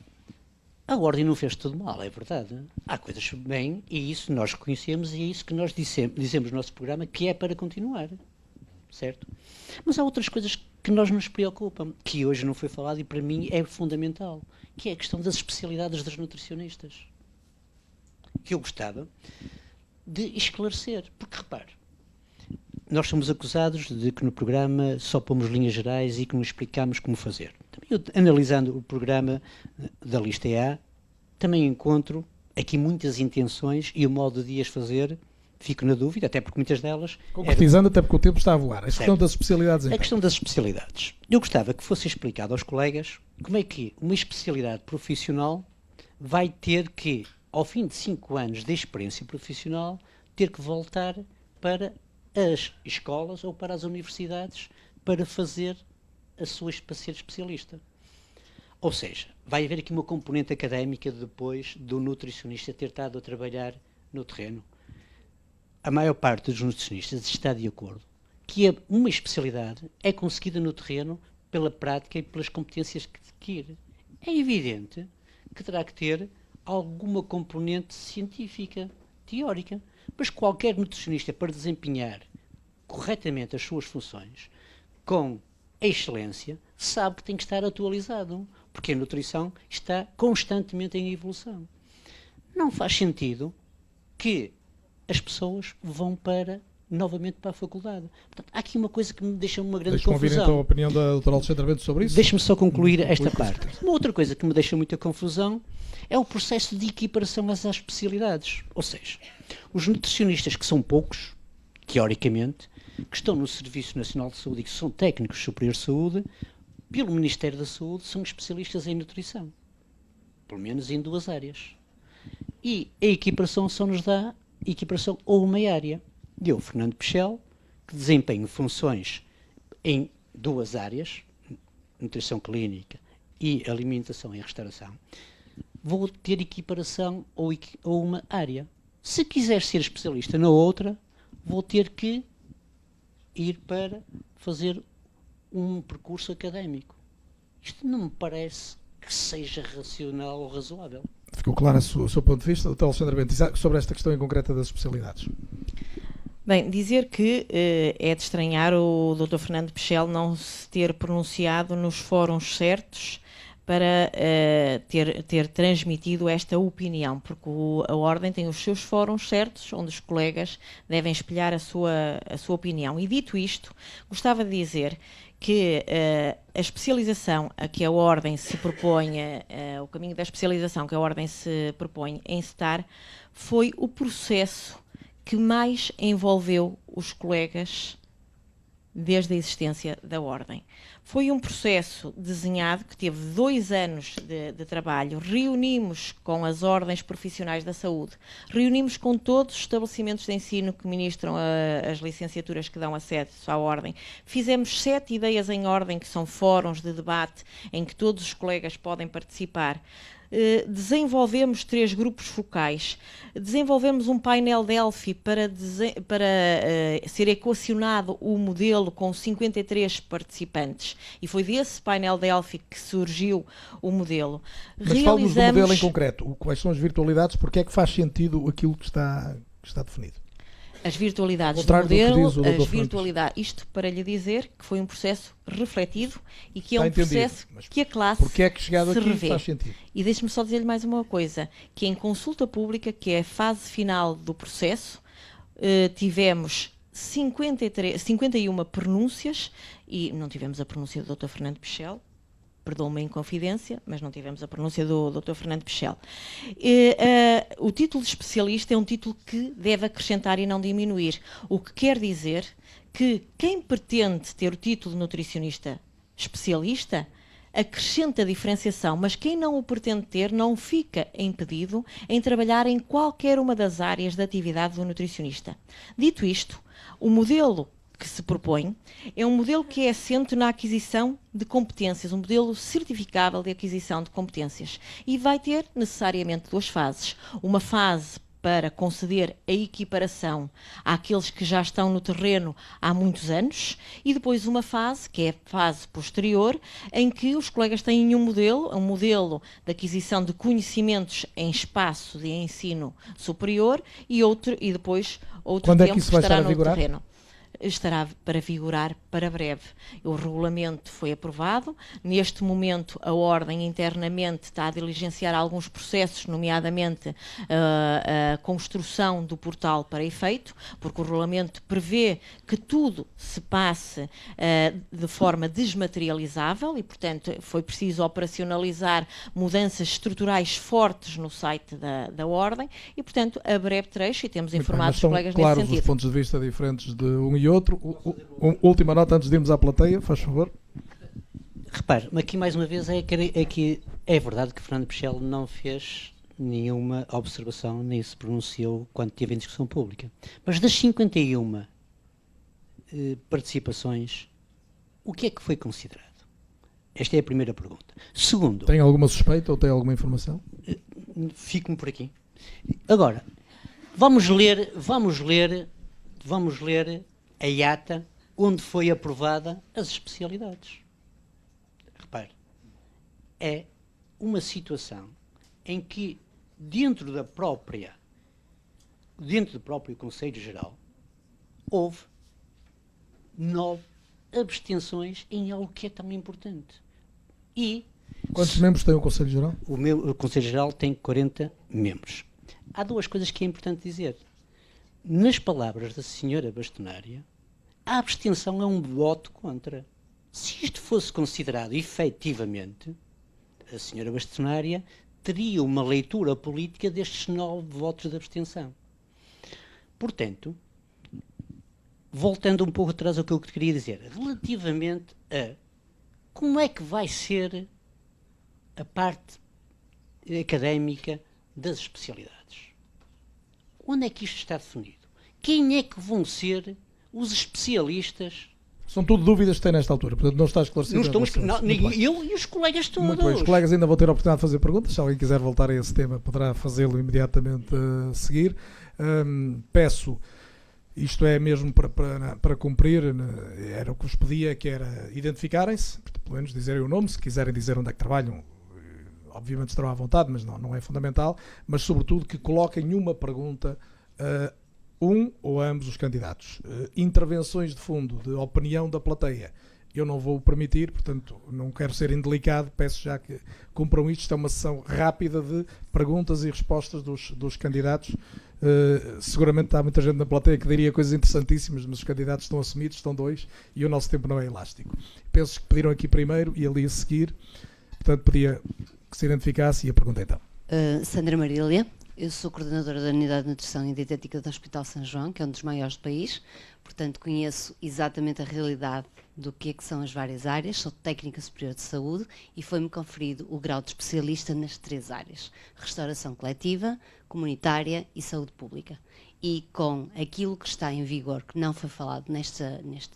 S4: a Ordem não fez tudo mal, é verdade. Há coisas bem, e isso nós reconhecemos, e é isso que nós dizemos no nosso programa, que é para continuar, certo? Mas há outras coisas que nos preocupam, que hoje não foi falado e para mim é fundamental, que é a questão das especialidades dos nutricionistas, que eu gostava de esclarecer, porque repare, nós somos acusados de que no programa só pomos linhas gerais e que não explicamos como fazer. Eu, analisando o programa da lista A, também encontro aqui muitas intenções e o modo de as fazer fico na dúvida, até porque muitas delas...
S1: Concretizando, até porque o tempo está a voar. A questão
S4: Certo.
S1: das especialidades,
S4: A
S1: então.
S4: questão das especialidades. Eu gostava que fosse explicado aos colegas como é que uma especialidade profissional vai ter que, ao fim de 5 anos de experiência profissional, ter que voltar para as escolas ou para as universidades para fazer para ser especialista. Ou seja, vai haver aqui uma componente académica depois do nutricionista ter estado a trabalhar no terreno. A maior parte dos nutricionistas está de acordo que uma especialidade é conseguida no terreno pela prática e pelas competências que adquire. É evidente que terá que ter alguma componente científica, teórica, mas qualquer nutricionista, para desempenhar corretamente as suas funções com excelência, sabe que tem que estar atualizado, porque a nutrição está constantemente em evolução. Não faz sentido que as pessoas vão novamente para a faculdade. Portanto, há aqui uma coisa que me deixa uma grande
S1: Deixa-me ouvir
S4: confusão.
S1: então a opinião da doutora Alexandra Bento sobre isso.
S4: Deixe-me só concluir esta parte. Uma outra coisa que me deixa muita confusão é o processo de equiparação às especialidades. Ou seja, os nutricionistas, que são poucos, teoricamente, que estão no Serviço Nacional de Saúde e que são técnicos superiores de saúde, pelo Ministério da Saúde, são especialistas em nutrição. Pelo menos em 2 áreas. E a equiparação só nos dá equiparação a uma área. Eu, Fernando Pichel, que desempenho funções em 2 áreas, nutrição clínica e alimentação e restauração, vou ter equiparação a uma área. Se quiser ser especialista na outra, vou ter que ir para fazer um percurso académico. Isto não me parece que seja racional ou razoável.
S1: Ficou claro o seu ponto de vista, doutora Alexandra Bento, sobre esta questão em concreta das especialidades?
S2: Bem, dizer que é de estranhar o Dr. Fernando Pichel não se ter pronunciado nos fóruns certos para ter transmitido esta opinião, porque a Ordem tem os seus fóruns certos, onde os colegas devem espelhar a sua opinião. E dito isto, gostava de dizer que a especialização a que a Ordem se propõe, o caminho da especialização que a Ordem se propõe em encetar, foi o processo que mais envolveu os colegas desde a existência da Ordem. Foi um processo desenhado que teve 2 anos de trabalho. Reunimos com as ordens profissionais da saúde, reunimos com todos os estabelecimentos de ensino que ministram as licenciaturas que dão acesso à Ordem. Fizemos 7 ideias em ordem, que são fóruns de debate em que todos os colegas podem participar. Desenvolvemos 3 grupos focais, desenvolvemos um painel Delphi para ser equacionado o modelo com 53 participantes, e foi desse painel Delphi que surgiu o modelo.
S1: Mas fale-nos do modelo em concreto, quais são as virtualidades, porque é que faz sentido aquilo que está definido?
S2: As virtualidades do modelo, isto para lhe dizer que foi um processo refletido e que é um processo que a classe
S1: porque é que chegado
S2: se
S1: aqui
S2: revê.
S1: Faz sentido?
S2: E deixe-me só dizer-lhe mais uma coisa, que em consulta pública, que é a fase final do processo, tivemos 51 pronúncias, e não tivemos a pronúncia do Dr. Fernando Pichel, perdoe-me a inconfidência, mas não tivemos a pronúncia do Dr. Fernando Pichel. O título de especialista é um título que deve acrescentar e não diminuir, o que quer dizer que quem pretende ter o título de nutricionista especialista acrescenta diferenciação, mas quem não o pretende ter não fica impedido em trabalhar em qualquer uma das áreas da atividade do nutricionista. Dito isto, o modelo que se propõe é um modelo que é assente na aquisição de competências, um modelo certificável de aquisição de competências, e vai ter necessariamente 2 fases. Uma fase para conceder a equiparação àqueles que já estão no terreno há muitos anos, e depois uma fase, que é a fase posterior, em que os colegas têm um modelo de aquisição de conhecimentos em espaço de ensino superior, e depois outro
S1: Quando
S2: tempo
S1: é que isso vai
S2: estará
S1: estar a
S2: no
S1: vigorar?
S2: terreno. estará para vigorar para breve. O regulamento foi aprovado. Neste momento, a Ordem internamente está a diligenciar alguns processos, nomeadamente a construção do portal para efeito, porque o regulamento prevê que tudo se passe de forma desmaterializável e, portanto, foi preciso operacionalizar mudanças estruturais fortes no site da Ordem e, portanto, a breve trecho, e temos informado os colegas nesse
S1: claros
S2: sentido.
S1: os pontos de vista diferentes de um e outro. Última nota antes de irmos à plateia, faz favor.
S4: Repare, aqui mais uma vez é que é verdade que Fernando Pichel não fez nenhuma observação nem se pronunciou quando teve em discussão pública. Mas das 51 participações, o que é que foi considerado? Esta é a primeira pergunta. Segundo...
S1: Tem alguma suspeita ou tem alguma informação?
S4: Fico-me por aqui. Agora, vamos ler a ata onde foi aprovada as especialidades. Repare, é uma situação em que dentro do próprio Conselho Geral houve 9 abstenções em algo que é tão importante. E
S1: quantos membros tem o Conselho Geral?
S4: O Conselho Geral tem 40 membros. Há duas coisas que é importante dizer. Nas palavras da senhora bastonária, a abstenção é um voto contra. Se isto fosse considerado efetivamente, a senhora bastonária teria uma leitura política destes 9 votos de abstenção. Portanto, voltando um pouco atrás ao que eu queria dizer, relativamente a como é que vai ser a parte académica das especialidades. Onde é que isto está definido? Quem é que vão ser os especialistas?
S1: São tudo dúvidas que tem nesta altura, portanto não está esclarecido.
S4: Eu e os colegas todos.
S1: Muito bem, os colegas ainda vão ter a oportunidade de fazer perguntas. Se alguém quiser voltar a esse tema, poderá fazê-lo imediatamente a seguir. Peço, isto é mesmo para cumprir, era o que vos pedia, que era identificarem-se, pelo menos dizerem o nome, se quiserem dizer onde é que trabalham, obviamente estarão à vontade, mas não é fundamental, mas sobretudo que coloquem uma pergunta a um ou a ambos os candidatos. Intervenções de fundo, de opinião da plateia, eu não vou permitir, portanto não quero ser indelicado, peço já que cumpram isto. Isto é uma sessão rápida de perguntas e respostas dos candidatos. Seguramente há muita gente na plateia que diria coisas interessantíssimas, mas os candidatos estão assumidos, estão 2 e o nosso tempo não é elástico. Penso que pediram aqui primeiro e ali a seguir, portanto pedia que se identificasse e a pergunta então.
S5: Sandra Marília, eu sou coordenadora da Unidade de Nutrição e Dietética do Hospital São João, que é um dos maiores do país, portanto conheço exatamente a realidade do que é que são as várias áreas, sou técnica superior de saúde e foi-me conferido o grau de especialista nas 3 áreas, restauração coletiva, comunitária e saúde pública. E com aquilo que está em vigor, que não foi falado neste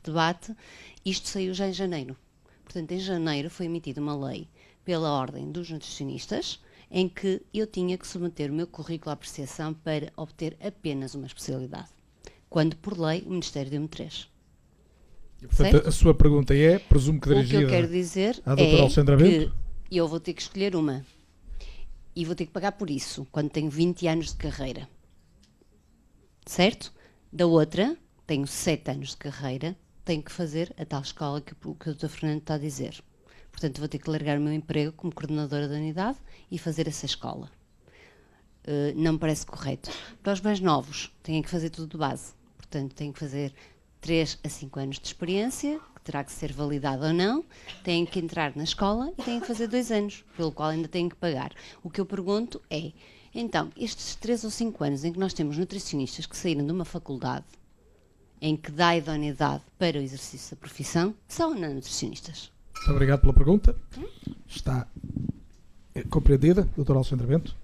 S5: debate, isto saiu já em janeiro. Portanto, em janeiro foi emitida uma lei pela Ordem dos Nutricionistas, em que eu tinha que submeter o meu currículo à apreciação para obter apenas uma especialidade, quando por lei o Ministério deu-me 3.
S1: Portanto,
S5: certo?
S1: A sua pergunta é, presumo que dirigida
S5: o que eu quero dizer
S1: à doutora Alexandra Bento?
S5: Que eu vou ter que escolher uma e vou ter que pagar por isso quando tenho 20 anos de carreira, certo? Da outra, tenho 7 anos de carreira, tenho que fazer a tal escola que o Dr. Fernando está a dizer. Portanto, vou ter que largar o meu emprego como coordenadora da unidade e fazer essa escola. Não me parece correto. Para os mais novos, têm que fazer tudo de base. Portanto, têm que fazer 3 a 5 anos de experiência, que terá que ser validado ou não, têm que entrar na escola e têm que fazer 2 anos, pelo qual ainda têm que pagar. O que eu pergunto é, então, estes 3 ou 5 anos em que nós temos nutricionistas que saíram de uma faculdade em que dá idoneidade para o exercício da profissão, são não nutricionistas.
S1: Muito obrigado pela pergunta. Está compreendida, doutora Alexandra Bento?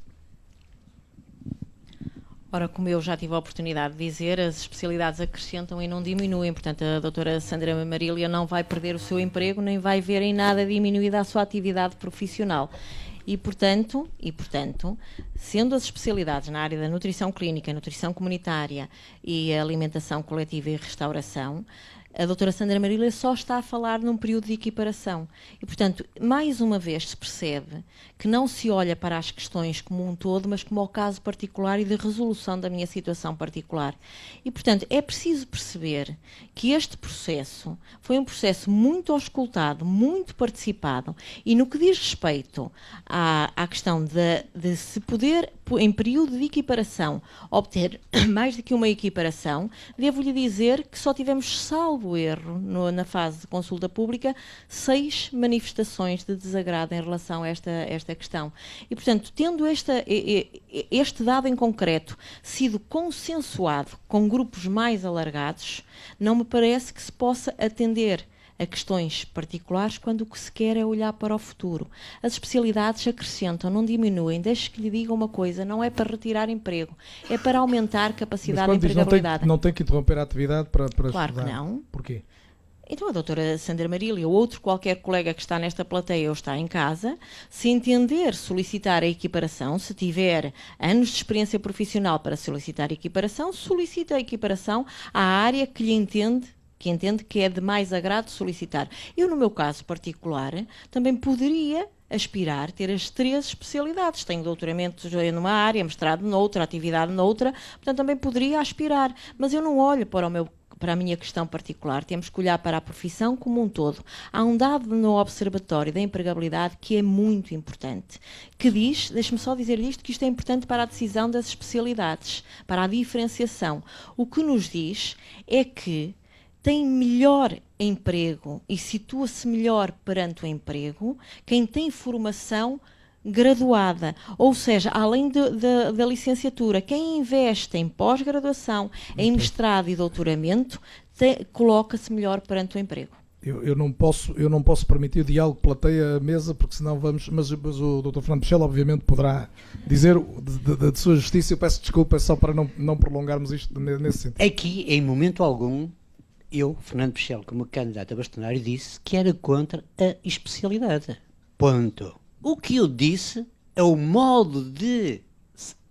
S2: Ora, como eu já tive a oportunidade de dizer, as especialidades acrescentam e não diminuem. Portanto, a doutora Sandra Marília não vai perder o seu emprego, nem vai ver em nada diminuída a sua atividade profissional. E, portanto, sendo as especialidades na área da nutrição clínica, nutrição comunitária e alimentação coletiva e restauração, A doutora Sandra Marília só está a falar num período de equiparação. E, portanto, mais uma vez se percebe que não se olha para as questões como um todo, mas como ao caso particular e de resolução da minha situação particular. E, portanto, é preciso perceber que este processo foi um processo muito auscultado, muito participado, e no que diz respeito à questão de se poder, em período de equiparação, obter mais do que uma equiparação, devo-lhe dizer que só tivemos, salvo erro, na fase de consulta pública, 6 manifestações de desagrado em relação a esta questão. E, portanto, tendo este dado em concreto sido consensuado com grupos mais alargados, não me parece que se possa atender a questões particulares quando o que se quer é olhar para o futuro. As especialidades acrescentam, não diminuem. Deixe que lhe diga uma coisa, não é para retirar emprego, é para aumentar capacidade de empregabilidade.
S1: Não tem que interromper a atividade para
S2: Claro
S1: estudar.
S2: que não.
S1: Porquê?
S2: Então a doutora Sandra Marília ou outro qualquer colega que está nesta plateia ou está em casa, se entender solicitar a equiparação, se tiver anos de experiência profissional para solicitar a equiparação, solicita a equiparação à área que lhe entende que é de mais agrado solicitar. Eu, no meu caso particular, também poderia aspirar ter as 3 especialidades. Tenho doutoramento numa área, mestrado noutra, atividade noutra, portanto também poderia aspirar. Mas eu não olho para a minha questão particular, temos que olhar para a profissão como um todo. Há um dado no Observatório da Empregabilidade que é muito importante, que diz, deixe-me só dizer-lhe isto, que isto é importante para a decisão das especialidades, para a diferenciação. O que nos diz é que tem melhor emprego e situa-se melhor perante o emprego quem tem formação graduada, ou seja, além da licenciatura, quem investe em pós-graduação, em mestrado e doutoramento, coloca-se melhor perante o emprego.
S1: Eu não posso permitir o diálogo plateia-mesa, porque senão vamos... Mas o Dr. Fernando Pichel, obviamente, poderá dizer de sua justiça. Eu peço desculpa só para não prolongarmos isto nesse sentido.
S4: Aqui, em momento algum, eu, Fernando Pichel, como candidato a bastonário, disse que era contra a especialidade. Ponto. O que eu disse é o modo de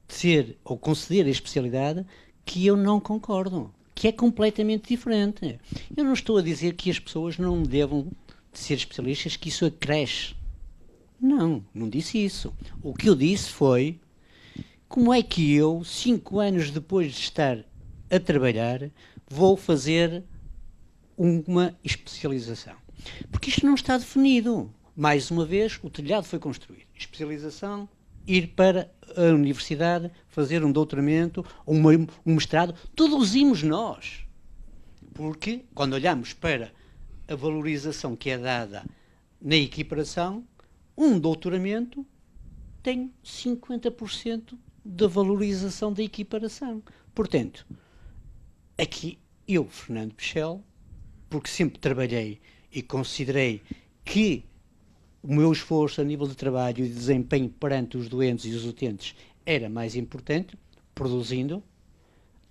S4: ser ou conceder a especialidade que eu não concordo, que é completamente diferente. Eu não estou a dizer que as pessoas não devam ser especialistas, que isso acresce. Não disse isso. O que eu disse foi como é que eu, 5 anos depois de estar a trabalhar, vou fazer uma especialização. Porque isto não está definido. Mais uma vez, o telhado foi construído. Especialização, ir para a universidade, fazer um doutoramento, um mestrado, deduzimos nós. Porque, quando olhamos para a valorização que é dada na equiparação, um doutoramento tem 50% da valorização da equiparação. Portanto, aqui eu, Fernando Pichel, porque sempre trabalhei e considerei que o meu esforço a nível de trabalho e de desempenho perante os doentes e os utentes era mais importante, produzindo,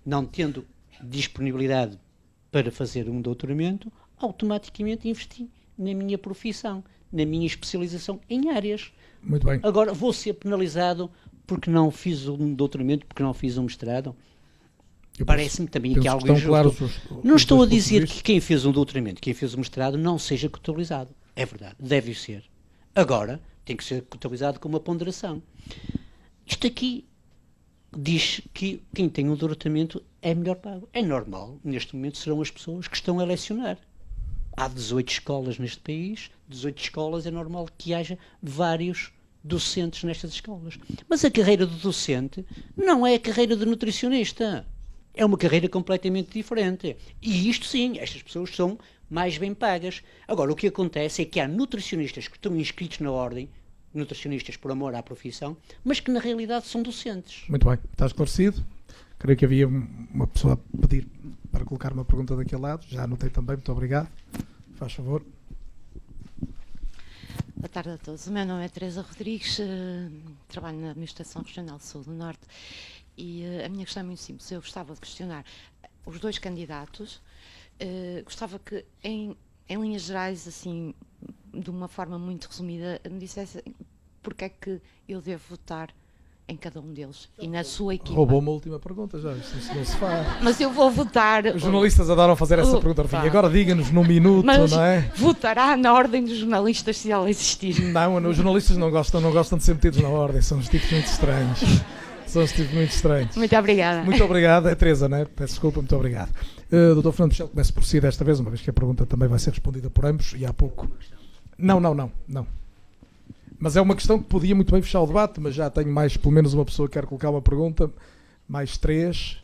S4: não tendo disponibilidade para fazer um doutoramento, automaticamente investi na minha profissão, na minha especialização em áreas.
S1: Muito bem.
S4: Agora vou ser penalizado porque não fiz um doutoramento, porque não fiz um mestrado. Parece-me também que é algo injusto. Não estou a dizer que quem fez um doutoramento, quem fez um mestrado, não seja contabilizado. É verdade, deve ser. Agora, tem que ser contabilizado com uma ponderação. Isto aqui diz que quem tem um doutoramento é melhor pago. É normal, neste momento serão as pessoas que estão a lecionar. Há 18 escolas neste país, 18 escolas, é normal que haja vários docentes nestas escolas. Mas a carreira do docente não é a carreira de nutricionista. É uma carreira completamente diferente. E isto sim, estas pessoas são mais bem pagas. Agora, o que acontece é que há nutricionistas que estão inscritos na ordem, nutricionistas por amor à profissão, mas que na realidade são docentes.
S1: Muito bem, está esclarecido. Creio que havia uma pessoa a pedir para colocar uma pergunta daquele lado. Já anotei também, muito obrigado. Faz favor.
S6: Boa tarde a todos. O meu nome é Teresa Rodrigues, trabalho na Administração Regional Sul do Norte e a minha questão é muito simples. Eu gostava de questionar os 2 candidatos. Gostava que, em linhas gerais, assim, de uma forma muito resumida, me dissesse porque é que eu devo votar em cada um deles e na sua equipa.
S1: Roubou uma última pergunta já, isto não se faz.
S6: Mas eu vou votar.
S1: Os jornalistas adoram fazer essa pergunta ao fim.
S6: Pá.
S1: Agora diga-nos num minuto,
S6: Mas
S1: não é?
S6: votará na ordem dos jornalistas se ela existir.
S1: Não, os jornalistas não gostam de ser metidos na ordem, são uns tipos muito estranhos. São uns tipos muito estranhos.
S6: Muito obrigada.
S1: Muito obrigado, é Teresa, não é? Peço desculpa, muito obrigado. Dr. Fernando Michel, começo por si desta vez, uma vez que a pergunta também vai ser respondida por ambos, e há pouco... Não. Mas é uma questão que podia muito bem fechar o debate, mas já tenho mais, pelo menos uma pessoa que quer colocar uma pergunta, mais 3,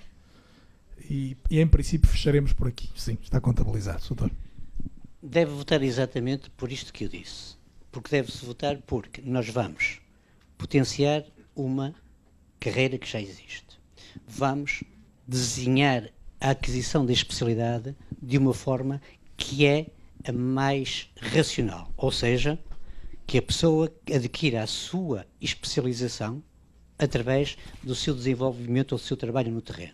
S1: e em princípio fecharemos por aqui. Sim, está contabilizado, doutor.
S4: Deve votar exatamente por isto que eu disse. Porque deve-se votar porque nós vamos potenciar uma carreira que já existe. Vamos desenhar a aquisição da especialidade de uma forma que é a mais racional, ou seja, que a pessoa adquira a sua especialização através do seu desenvolvimento ou do seu trabalho no terreno.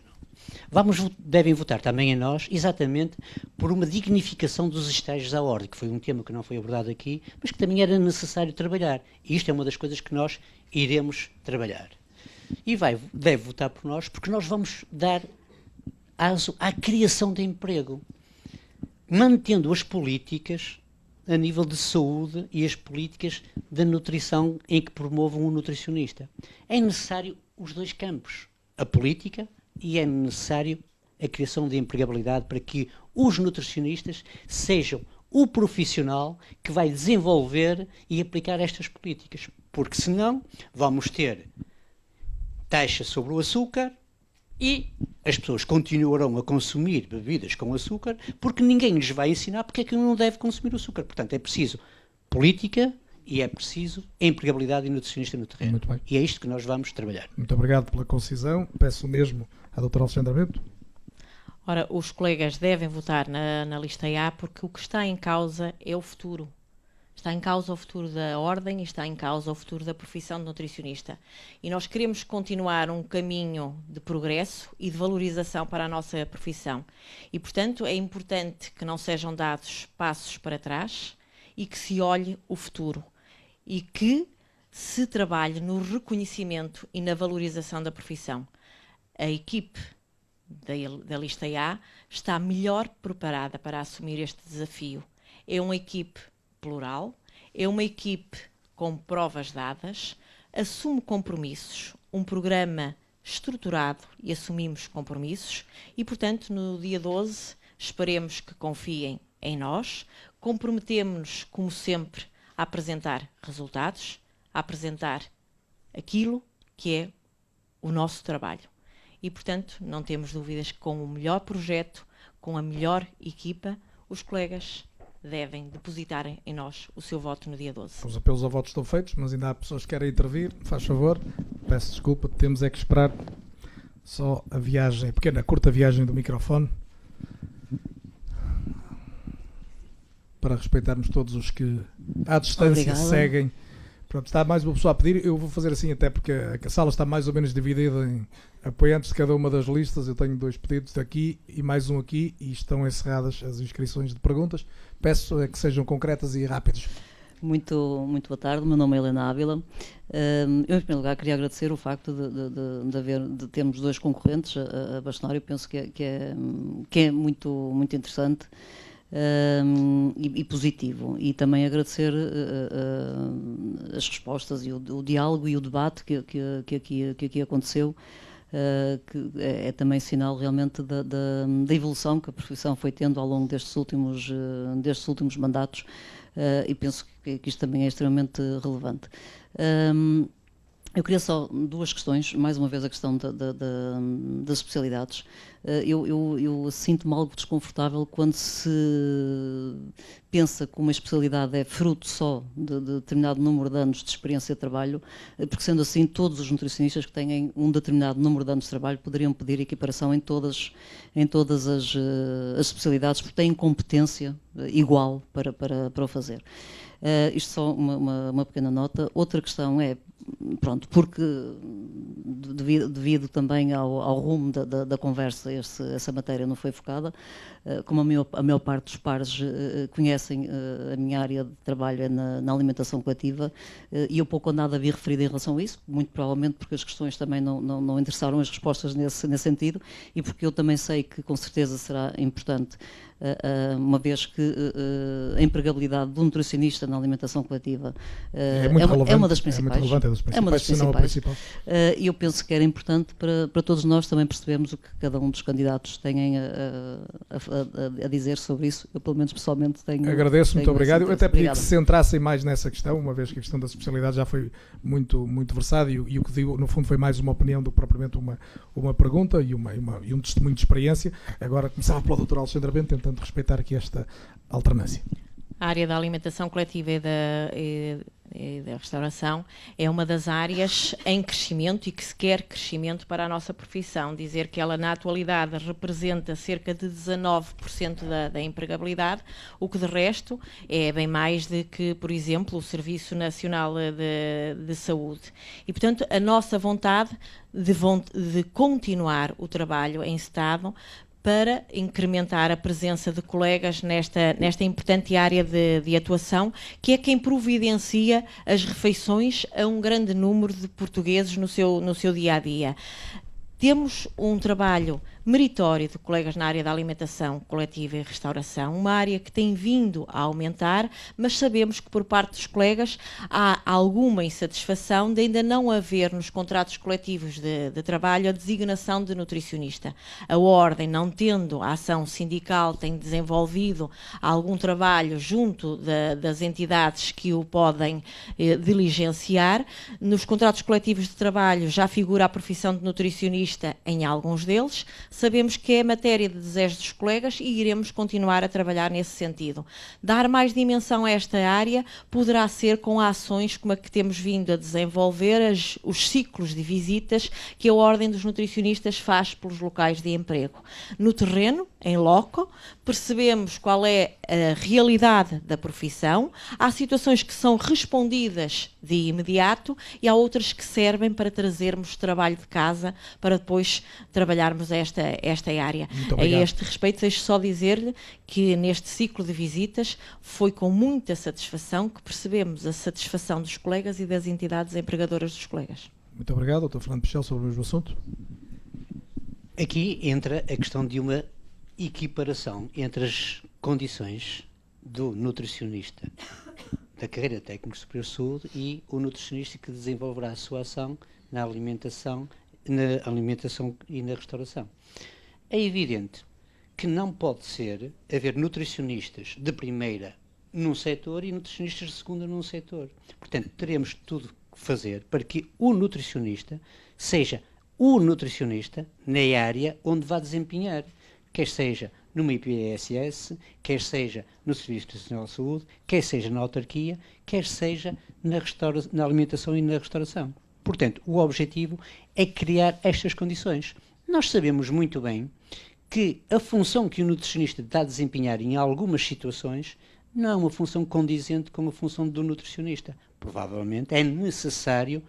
S4: Devem votar também em nós, exatamente por uma dignificação dos estágios à ordem, que foi um tema que não foi abordado aqui, mas que também era necessário trabalhar. E isto é uma das coisas que nós iremos trabalhar. E deve votar por nós, porque nós vamos dar aso à criação de emprego, mantendo as políticas a nível de saúde e as políticas da nutrição em que promovam o nutricionista. É necessário os dois campos, a política e é necessário a criação de empregabilidade para que os nutricionistas sejam o profissional que vai desenvolver e aplicar estas políticas. Porque senão vamos ter taxa sobre o açúcar e as pessoas continuarão a consumir bebidas com açúcar porque ninguém lhes vai ensinar porque é que não deve consumir o açúcar. Portanto, é preciso política e é preciso empregabilidade e nutricionista no terreno.
S1: Muito bem.
S4: E é isto que nós vamos trabalhar.
S1: Muito obrigado pela concisão. Peço o mesmo à doutora Alexandra Bento.
S2: Ora, os colegas devem votar na lista A porque o que está em causa é o futuro. Está em causa o futuro da ordem e está em causa o futuro da profissão de nutricionista. E nós queremos continuar um caminho de progresso e de valorização para a nossa profissão. E, portanto, é importante que não sejam dados passos para trás e que se olhe o futuro. E que se trabalhe no reconhecimento e na valorização da profissão. A equipe da lista A está melhor preparada para assumir este desafio. É uma equipe plural, é uma equipe com provas dadas, assume compromissos, um programa estruturado e assumimos compromissos e, portanto, no dia 12 esperemos que confiem em nós, comprometemos-nos, como sempre, a apresentar resultados, a apresentar aquilo que é o nosso trabalho. E, portanto, não temos dúvidas que com o melhor projeto, com a melhor equipa, os colegas devem depositar em nós o seu voto no dia 12.
S1: Os apelos a votos estão feitos, mas ainda há pessoas que querem intervir. Faz favor, peço desculpa, temos é que esperar só a viagem, a pequena, curta viagem do microfone, para respeitarmos todos os que à distância
S5: Obrigada.
S1: seguem. Pronto, está mais uma pessoa a pedir, eu vou fazer assim até porque a sala está mais ou menos dividida em apoiantes de cada uma das listas. Eu tenho 2 pedidos aqui e mais um aqui e estão encerradas as inscrições de perguntas. Peço que sejam concretas e rápidas.
S7: Muito boa tarde, meu nome é Helena Ávila. Eu, em primeiro lugar, queria agradecer o facto de termos 2 concorrentes a bastonar. Eu penso que é muito interessante e positivo. E também agradecer as respostas e o diálogo e o debate que aqui aconteceu, que é também sinal realmente da evolução que a profissão foi tendo ao longo destes últimos mandatos. E penso que isto também é extremamente relevante. Eu queria só 2 questões, mais uma vez a questão das especialidades. Eu sinto-me algo desconfortável quando se pensa que uma especialidade é fruto só de determinado número de anos de experiência de trabalho, porque sendo assim todos os nutricionistas que têm um determinado número de anos de trabalho poderiam pedir equiparação em todas as especialidades, porque têm competência igual para o fazer. Isto só uma pequena nota. Outra questão é, pronto, porque devido também ao rumo da conversa essa matéria não foi focada. Como a maior parte dos pares conhecem, a minha área de trabalho é na alimentação coletiva, e eu pouco ou nada vi referido em relação a isso, muito provavelmente porque as questões também não interessaram as respostas nesse sentido, e porque eu também sei que com certeza será importante, uma vez que a empregabilidade do nutricionista na alimentação coletiva é uma das principais.
S1: É muito relevante, é das principais,
S7: é uma das
S1: se não a
S7: principais.
S1: principal.
S7: E eu penso que era importante para todos nós também percebermos o que cada um dos candidatos tem a dizer sobre isso. Eu, pelo menos, pessoalmente, tenho.
S1: Agradeço, muito obrigado. Eu até pedi que
S7: Obrigada.
S1: se centrassem mais nessa questão, uma vez que a questão da especialidade já foi muito versada, e o que digo, no fundo, foi mais uma opinião do que propriamente uma pergunta e um testemunho de experiência. Agora começava pelo Dr. Alexandre Bento, tentando respeitar aqui esta alternância.
S2: A área da alimentação coletiva e da restauração é uma das áreas em crescimento e que se quer crescimento para a nossa profissão. Dizer que ela na atualidade representa cerca de 19% da empregabilidade, o que de resto é bem mais do que, por exemplo, o Serviço Nacional de Saúde. E, portanto, a nossa vontade de continuar o trabalho em Estado para incrementar a presença de colegas nesta importante área de atuação, que é quem providencia as refeições a um grande número de portugueses no seu dia-a-dia. Temos um trabalho meritório de colegas na área da alimentação coletiva e restauração, uma área que tem vindo a aumentar, mas sabemos que por parte dos colegas há alguma insatisfação de ainda não haver nos contratos coletivos de trabalho a designação de nutricionista. A Ordem, não tendo a ação sindical, tem desenvolvido algum trabalho junto das entidades que o podem diligenciar. Nos contratos coletivos de trabalho já figura a profissão de nutricionista em alguns deles. Sabemos que é matéria de desejos dos colegas e iremos continuar a trabalhar nesse sentido. Dar mais dimensão a esta área poderá ser com ações como a que temos vindo a desenvolver, os ciclos de visitas que a Ordem dos Nutricionistas faz pelos locais de emprego. No terreno, em loco, percebemos qual é a realidade da profissão, há situações que são respondidas de imediato e há outras que servem para trazermos trabalho de casa para depois trabalharmos esta área. A este respeito, deixo só dizer-lhe que neste ciclo de visitas foi com muita satisfação que percebemos a satisfação dos colegas e das entidades empregadoras dos colegas.
S1: Muito obrigado, Dr. Fernando Pichel, sobre o mesmo assunto.
S4: Aqui entra a questão de uma equiparação entre as condições do nutricionista da carreira técnico superior de saúde e o nutricionista que desenvolverá a sua ação na alimentação e na restauração. É evidente que não pode haver nutricionistas de primeira num setor e nutricionistas de segunda num setor. Portanto, teremos tudo que fazer para que o nutricionista seja o nutricionista na área onde vai desempenhar, quer seja numa IPSS, quer seja no Serviço Nacional de Saúde, quer seja na autarquia, quer seja na alimentação e na restauração. Portanto, o objetivo é criar estas condições. Nós sabemos muito bem que a função que o nutricionista está a desempenhar em algumas situações não é uma função condizente com a função do nutricionista. Provavelmente é necessário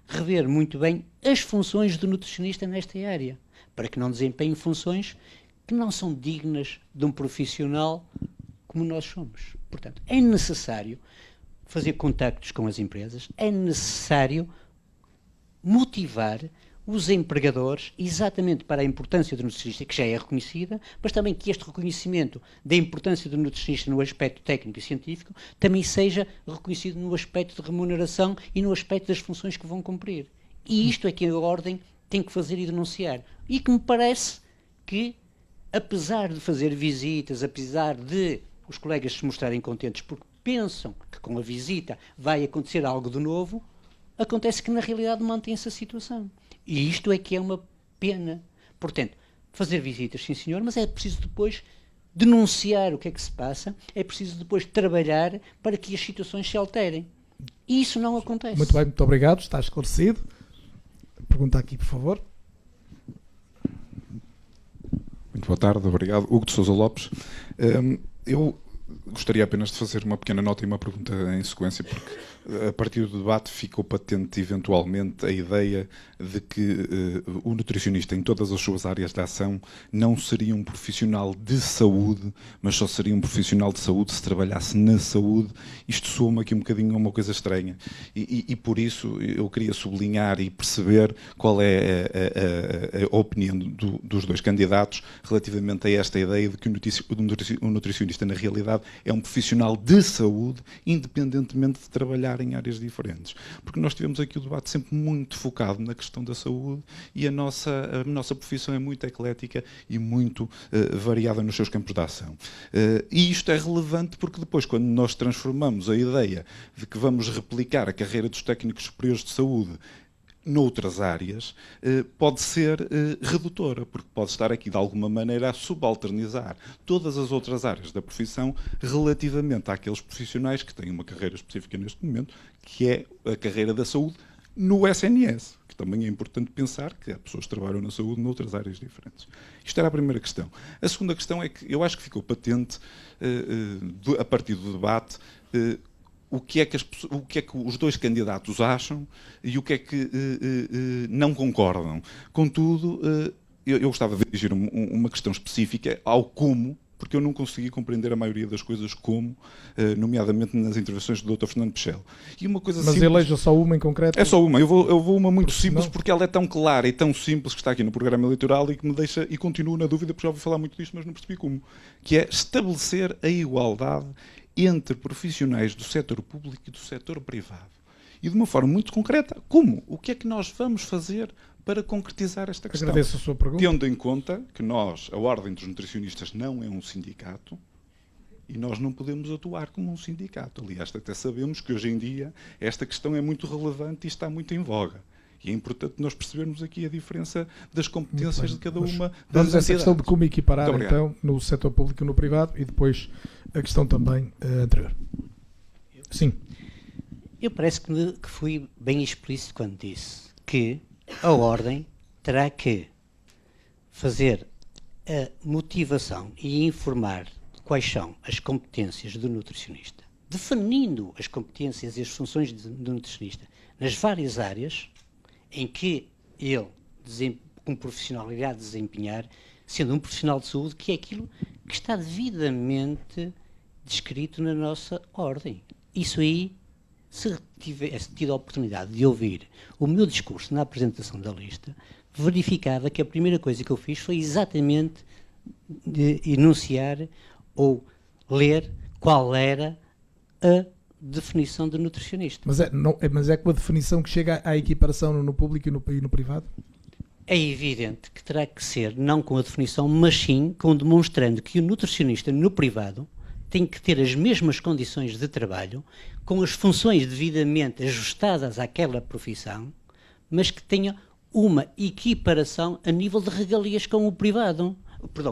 S4: rever muito bem as funções do nutricionista nesta área, para que não desempenhe funções que não são dignas de um profissional como nós somos. Portanto, é necessário fazer contactos com as empresas, é necessário motivar os empregadores exatamente para a importância do nutricionista, que já é reconhecida, mas também que este reconhecimento da importância do nutricionista no aspecto técnico e científico também seja reconhecido no aspecto de remuneração e no aspecto das funções que vão cumprir. E isto é que a Ordem tem que fazer e denunciar. E que me parece que, apesar de fazer visitas, apesar de os colegas se mostrarem contentes porque pensam que com a visita vai acontecer algo de novo, acontece que na realidade mantém-se a situação. E isto é que é uma pena. Portanto, fazer visitas, sim senhor, mas é preciso depois denunciar o que é que se passa, é preciso depois trabalhar para que as situações se alterem. E isso não acontece.
S1: Muito bem, muito obrigado, está esclarecido. Pergunta aqui, por favor.
S8: Muito boa tarde, obrigado. Hugo de Sousa Lopes. Eu gostaria apenas de fazer uma pequena nota e uma pergunta em sequência, porque A partir do debate ficou patente eventualmente a ideia de que o nutricionista em todas as suas áreas de ação não seria um profissional de saúde, mas só seria um profissional de saúde se trabalhasse na saúde. Isto soa-me aqui um bocadinho a uma coisa estranha e por isso eu queria sublinhar e perceber qual é a opinião dos dois candidatos relativamente a esta ideia de que o nutricionista na realidade é um profissional de saúde, independentemente de trabalhar em áreas diferentes. Porque nós tivemos aqui o debate sempre muito focado na questão da saúde e a nossa profissão é muito eclética e muito variada nos seus campos de ação. E isto é relevante porque depois, quando nós transformamos a ideia de que vamos replicar a carreira dos técnicos superiores de saúde noutras áreas, pode ser redutora, porque pode estar aqui de alguma maneira a subalternizar todas as outras áreas da profissão relativamente àqueles profissionais que têm uma carreira específica neste momento, que é a carreira da saúde no SNS, que também é importante pensar que há pessoas que trabalham na saúde noutras áreas diferentes. Isto era a primeira questão. A segunda questão é que eu acho que ficou patente, a partir do debate, o que é que os dois candidatos acham e o que é que não concordam. Contudo, eu gostava de dirigir uma questão específica ao como, porque eu não consegui compreender a maioria das coisas como, nomeadamente nas intervenções do Dr. Fernando Pichel. E uma coisa
S1: Mas
S8: simples,
S1: eleja só uma em concreto?
S8: É só uma. Eu vou uma muito simples,
S1: não?
S8: porque ela é tão clara e tão simples que está aqui no programa eleitoral e que me deixa, e continuo na dúvida, porque já ouvi falar muito disto, mas não percebi como, que é estabelecer a igualdade entre profissionais do setor público e do setor privado. E de uma forma muito concreta, como? O que é que nós vamos fazer para concretizar esta questão?
S1: Agradeço a sua pergunta.
S8: Tendo em conta que a Ordem dos Nutricionistas não é um sindicato e nós não podemos atuar como um sindicato. Aliás, até sabemos que hoje em dia esta questão é muito relevante e está muito em voga. E é importante nós percebermos aqui a diferença das competências de cada uma das
S1: vamos a essa
S8: entidades.
S1: questão de como equiparar, então, no setor público e no privado, e depois a questão também anterior. Sim.
S4: Eu parece que fui bem explícito quando disse que a Ordem terá que fazer a motivação e informar quais são as competências do nutricionista, definindo as competências e as funções do nutricionista nas várias áreas em que ele, como profissional, irá desempenhar, sendo um profissional de saúde, que é aquilo que está devidamente descrito na nossa ordem. Isso aí, se tivesse tido a oportunidade de ouvir o meu discurso na apresentação da lista, verificava que a primeira coisa que eu fiz foi exatamente de enunciar ou ler qual era a definição de nutricionista.
S1: Mas é com a definição que chega à equiparação no público e no privado?
S4: É evidente que terá que ser, não com a definição, mas sim com demonstrando que o nutricionista no privado tem que ter as mesmas condições de trabalho, com as funções devidamente ajustadas àquela profissão, mas que tenha uma equiparação a nível de regalias com o privado,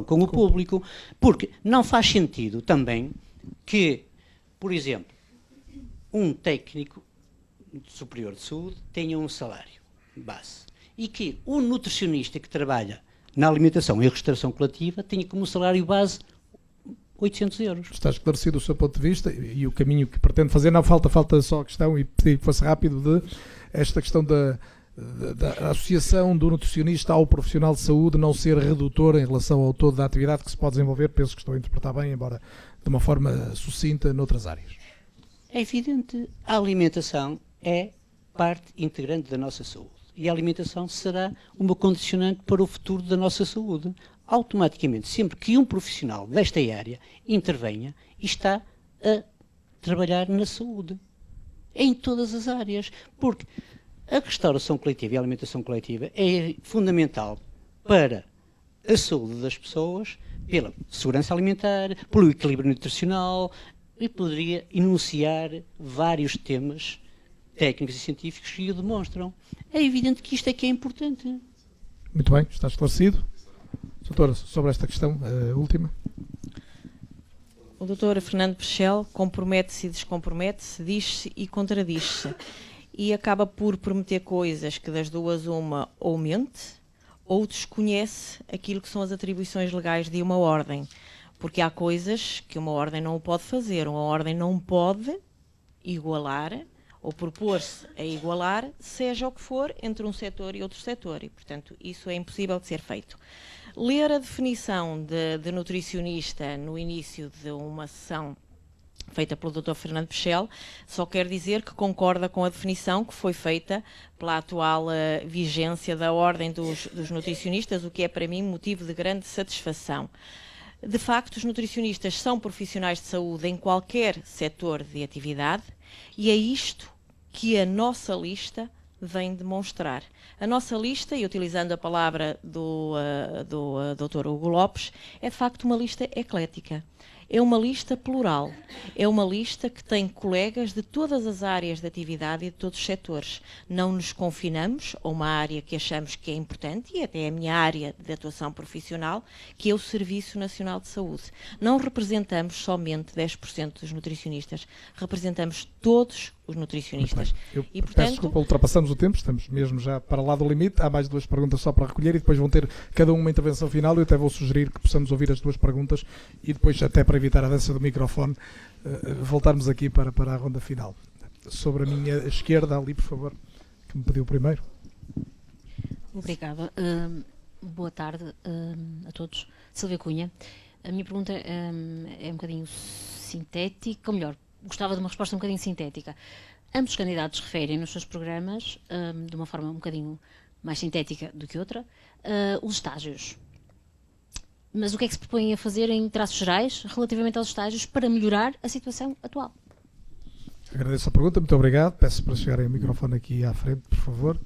S4: com o público, porque não faz sentido também que, por exemplo, um técnico superior de saúde tenha um salário base e que o nutricionista que trabalha na alimentação e restauração coletiva tenha como salário base 800 euros.
S1: Está esclarecido o seu ponto de vista e o caminho que pretende fazer. Não falta só a questão, e pedir que fosse rápido, de esta questão da associação do nutricionista ao profissional de saúde não ser redutora em relação ao todo da atividade que se pode desenvolver. Penso que estou a interpretar bem, embora de uma forma sucinta, noutras áreas.
S4: É evidente, a alimentação é parte integrante da nossa saúde e a alimentação será uma condicionante para o futuro da nossa saúde. Automaticamente, sempre que um profissional desta área intervenha, está a trabalhar na saúde, em todas as áreas, porque a restauração coletiva e a alimentação coletiva é fundamental para a saúde das pessoas, pela segurança alimentar, pelo equilíbrio nutricional, e poderia enunciar vários temas técnicos e científicos que o demonstram. É evidente que isto é que é importante.
S1: Muito bem, está esclarecido. Doutora, sobre esta questão última.
S2: O doutor Fernando Pichel compromete-se e descompromete-se, diz-se e contradiz-se. E acaba por prometer coisas que das duas uma ou mente ou desconhece aquilo que são as atribuições legais de uma ordem. Porque há coisas que uma ordem não pode fazer. Uma ordem não pode igualar ou propor-se a igualar, seja o que for, entre um setor e outro setor. E, portanto, isso é impossível de ser feito. Ler a definição de nutricionista no início de uma sessão feita pelo Dr. Fernando Pechel, só quer dizer que concorda com a definição que foi feita pela atual vigência da Ordem dos Nutricionistas, o que é para mim motivo de grande satisfação. De facto, os nutricionistas são profissionais de saúde em qualquer setor de atividade e é isto que a nossa lista vem demonstrar. A nossa lista, e utilizando a palavra do Dr. Hugo Lopes, é de facto uma lista eclética. É uma lista plural, é uma lista que tem colegas de todas as áreas de atividade e de todos os setores. Não nos confinamos a uma área que achamos que é importante, e até é a minha área de atuação profissional, que é o Serviço Nacional de Saúde. Não representamos somente 10% dos nutricionistas, representamos todos os nutricionistas.
S1: E, portanto, peço desculpa, ultrapassamos o tempo, estamos mesmo já para lá do limite. Há mais 2 perguntas só para recolher e depois vão ter cada uma intervenção final. Eu até vou sugerir que possamos ouvir as 2 perguntas e depois, até para evitar a dança do microfone, voltarmos aqui para a ronda final. Sobre a minha esquerda, ali, por favor, que me pediu primeiro.
S9: Obrigada. Boa tarde a todos. Silvia Cunha. A minha pergunta é um bocadinho sintética, ou melhor, gostava de uma resposta um bocadinho sintética. Ambos os candidatos referem nos seus programas, de uma forma um bocadinho mais sintética do que outra, os estágios. Mas o que é que se propõem a fazer em traços gerais relativamente aos estágios para melhorar a situação atual?
S1: Agradeço a pergunta, muito obrigado. Peço para chegarem o microfone aqui à frente, por favor.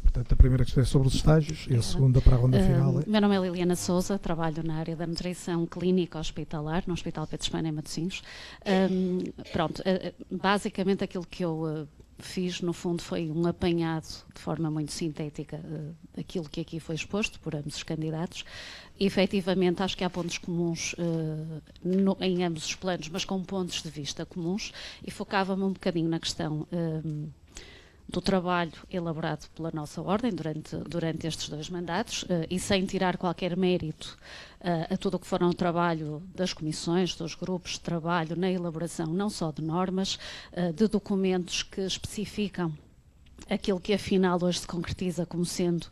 S1: Portanto, a primeira questão é sobre os estágios e a segunda para a ronda final.
S10: Meu nome é Liliana Souza, trabalho na área da nutrição clínica hospitalar, no Hospital Pedro Espana, em Matosinhos. Basicamente aquilo que eu fiz, no fundo, foi um apanhado de forma muito sintética daquilo que aqui foi exposto por ambos os candidatos. E, efetivamente, acho que há pontos comuns em ambos os planos, mas com pontos de vista comuns, e focava-me um bocadinho na questão do trabalho elaborado pela nossa Ordem durante estes 2 mandatos, e sem tirar qualquer mérito a tudo o que foram o trabalho das comissões, dos grupos de trabalho na elaboração não só de normas, de documentos que especificam aquilo que afinal hoje se concretiza como sendo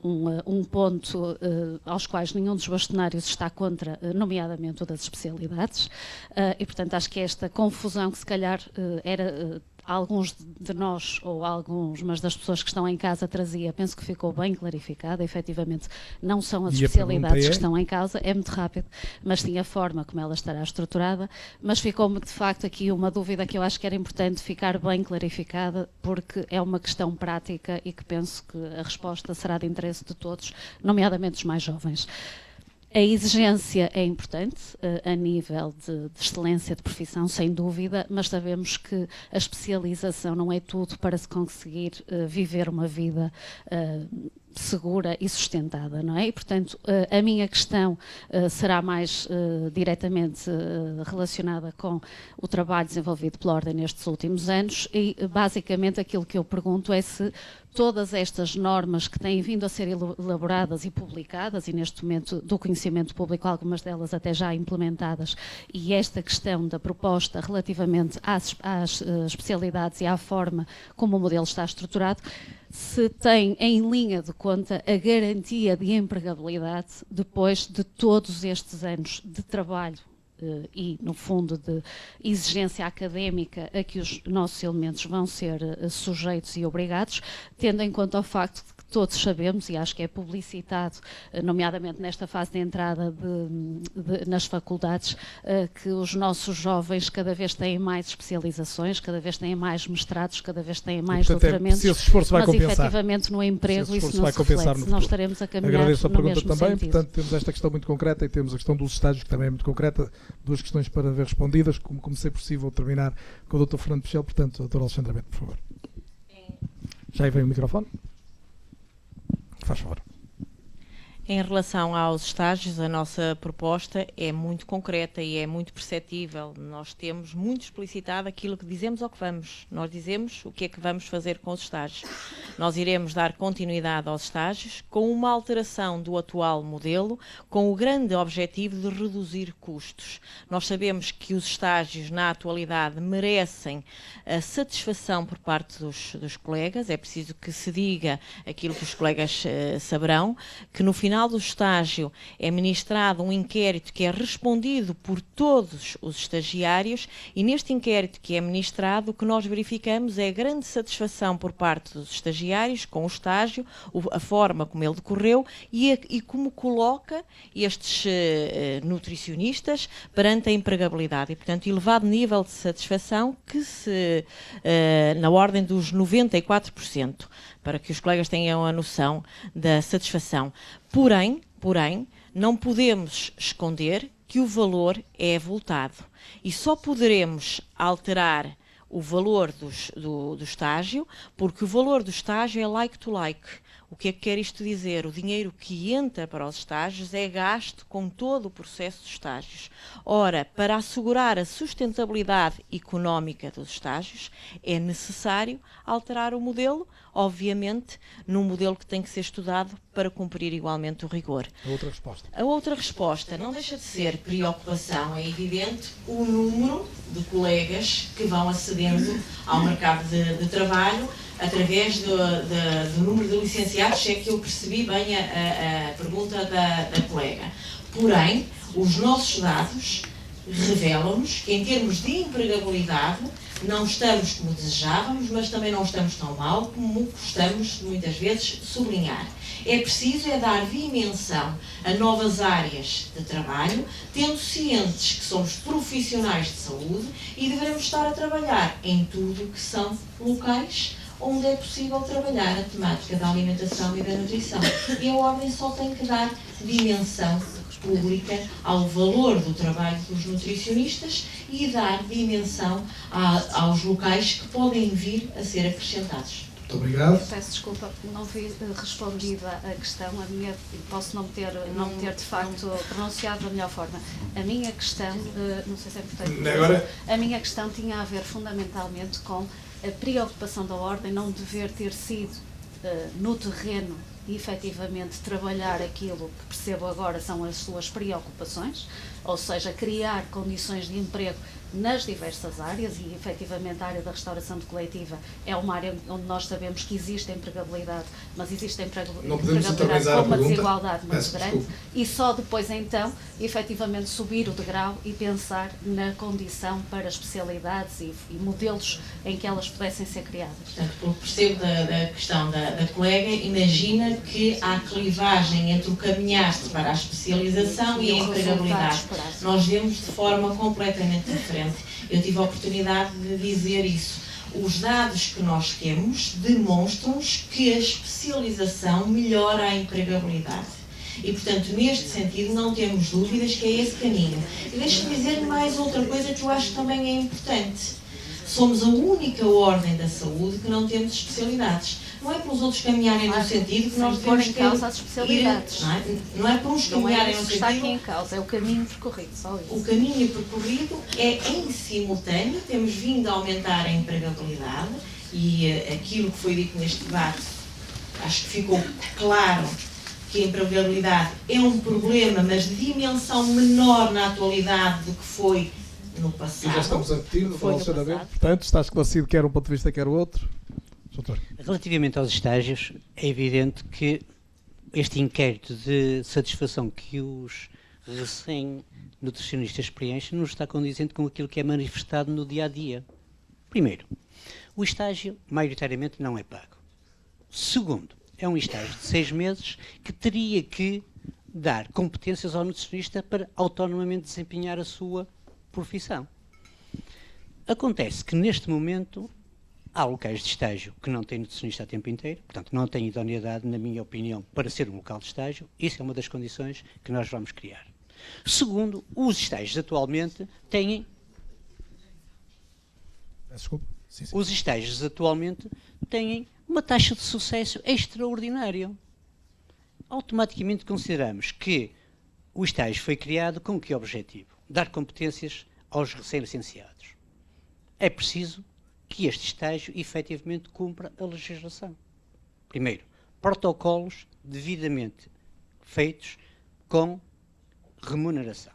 S10: um ponto aos quais nenhum dos bastonários está contra, nomeadamente o das especialidades, e portanto acho que esta confusão que se calhar era alguns de nós, ou alguns, mas das pessoas que estão em casa trazia, penso que ficou bem clarificada. Efetivamente não são as especialidades que estão em causa, é muito rápido, mas sim a forma como ela estará estruturada. Mas ficou-me de facto aqui uma dúvida que eu acho que era importante ficar bem clarificada, porque é uma questão prática e que penso que a resposta será de interesse de todos, nomeadamente os mais jovens. A exigência é importante a nível de excelência de profissão, sem dúvida, mas sabemos que a especialização não é tudo para se conseguir viver uma vida segura e sustentada, não é? E, portanto, a minha questão será mais diretamente relacionada com o trabalho desenvolvido pela Ordem nestes últimos anos e, basicamente, aquilo que eu pergunto é se todas estas normas que têm vindo a ser elaboradas e publicadas, e neste momento do conhecimento público, algumas delas até já implementadas, e esta questão da proposta relativamente às especialidades e à forma como o modelo está estruturado, se tem em linha de conta a garantia de empregabilidade depois de todos estes anos de trabalho e, no fundo, de exigência académica a que os nossos elementos vão ser sujeitos e obrigados, tendo em conta o facto de que todos sabemos, e acho que é publicitado, nomeadamente nesta fase de entrada nas faculdades, que os nossos jovens cada vez têm mais especializações, cada vez têm mais mestrados, cada vez têm mais doutoramentos,
S1: se esse esforço vai
S10: mas
S1: compensar,
S10: efetivamente no emprego isso não se reflete, não estaremos a caminhar
S1: Agradeço a
S10: no
S1: pergunta
S10: mesmo
S1: também,
S10: sentido.
S1: portanto temos esta questão muito concreta e temos a questão dos estágios que também é muito concreta, 2 questões para ver respondidas, como comecei por si, vou terminar com o Dr. Fernando Pechel, portanto, Dr. Alexandre Bento, por favor. Já aí vem o microfone. Faz favor.
S2: Em relação aos estágios, a nossa proposta é muito concreta e é muito perceptível. Nós temos muito explicitado aquilo que dizemos ao que vamos. Nós dizemos o que é que vamos fazer com os estágios. Nós iremos dar continuidade aos estágios com uma alteração do atual modelo, com o grande objetivo de reduzir custos. Nós sabemos que os estágios, na atualidade, merecem a satisfação por parte dos colegas. É preciso que se diga aquilo que os colegas saberão, que no final do estágio é ministrado um inquérito que é respondido por todos os estagiários, e neste inquérito que é ministrado o que nós verificamos é a grande satisfação por parte dos estagiários com o estágio, a forma como ele decorreu e como coloca estes nutricionistas perante a empregabilidade. E, portanto, elevado nível de satisfação que na ordem dos 94%, para que os colegas tenham a noção da satisfação. Porém, não podemos esconder que o valor é avultado e só poderemos alterar o valor do estágio, porque o valor do estágio é like to like. O que é que quer isto dizer? O dinheiro que entra para os estágios é gasto com todo o processo dos estágios. Ora, para assegurar a sustentabilidade económica dos estágios, é necessário alterar o modelo, obviamente, num modelo que tem que ser estudado para cumprir igualmente o rigor.
S1: A outra resposta.
S2: A outra resposta não deixa de ser preocupação, é evidente, o número de colegas que vão acedendo ao mercado de trabalho através do número de licenciados, se é que eu percebi bem a pergunta da colega. Porém, os nossos dados revelam-nos que, em termos de empregabilidade, não estamos como desejávamos, mas também não estamos tão mal como gostamos, muitas vezes, sublinhar. É preciso dar dimensão a novas áreas de trabalho, tendo cientes que somos profissionais de saúde e devemos estar a trabalhar em tudo que são locais onde é possível trabalhar a temática da alimentação e da nutrição. E a Ordem só tem que dar dimensão pública ao valor do trabalho dos nutricionistas e dar dimensão aos locais que podem vir a ser acrescentados.
S1: Muito obrigado.
S10: Eu peço desculpa, não vi respondida a questão, posso não ter de facto pronunciado da melhor forma. A minha questão, não sei se é importante,
S1: agora...
S10: a minha questão tinha a ver fundamentalmente com a preocupação da Ordem não dever ter sido no terreno e efetivamente trabalhar aquilo que percebo agora são as suas preocupações, ou seja, criar condições de emprego nas diversas áreas, e efetivamente a área da restauração de coletiva é uma área onde nós sabemos que existe empregabilidade, mas existe empregabilidade com uma desigualdade muito grande, e só depois então efetivamente subir o degrau e pensar na condição para especialidades e modelos em que elas pudessem ser criadas.
S2: Portanto, pelo que percebo da questão da colega, imagina que há clivagem entre o caminhar-se para a especialização e a empregabilidade. Nós vemos de forma completamente diferente. Eu tive a oportunidade de dizer isso. Os dados que nós temos demonstram-nos que a especialização melhora a empregabilidade. E, portanto, neste sentido, não temos dúvidas que é esse caminho. E deixe-me dizer mais outra coisa que eu acho que também é importante. Somos a única ordem da saúde que não temos especialidades. Não é para os outros caminharem no sentido que nós devemos
S10: ter... Não é em causa as especialidades.
S2: Não é para uns caminharem no sentido...
S10: está aqui em causa, é o caminho percorrido, só isso.
S2: O caminho percorrido é em simultâneo, temos vindo a aumentar a empregabilidade e aquilo que foi dito neste debate, acho que ficou claro que a empregabilidade é um problema, mas de dimensão menor na atualidade do que foi no passado.
S1: E já estamos a repetir, no funcionamento. Portanto, está esclarecido quer um ponto de vista, quer o outro. Doutor.
S4: Relativamente aos estágios, é evidente que este inquérito de satisfação que os recém-nutricionistas preenchem não está condizente com aquilo que é manifestado no dia-a-dia. Primeiro, o estágio maioritariamente não é pago. Segundo, é um estágio de 6 meses que teria que dar competências ao nutricionista para autonomamente desempenhar a sua profissão. Acontece que neste momento há locais de estágio que não têm nutricionista a tempo inteiro, portanto não têm idoneidade, na minha opinião, para ser um local de estágio. Isso é uma das condições que nós vamos criar. Segundo, os estágios atualmente têm...
S1: Desculpa. Sim.
S4: Os estágios atualmente têm uma taxa de sucesso extraordinária. automaticamente consideramos que o estágio foi criado com que objetivo? Dar competências aos recém-licenciados. É preciso que este estágio efetivamente cumpra a legislação. Primeiro, protocolos devidamente feitos com remuneração.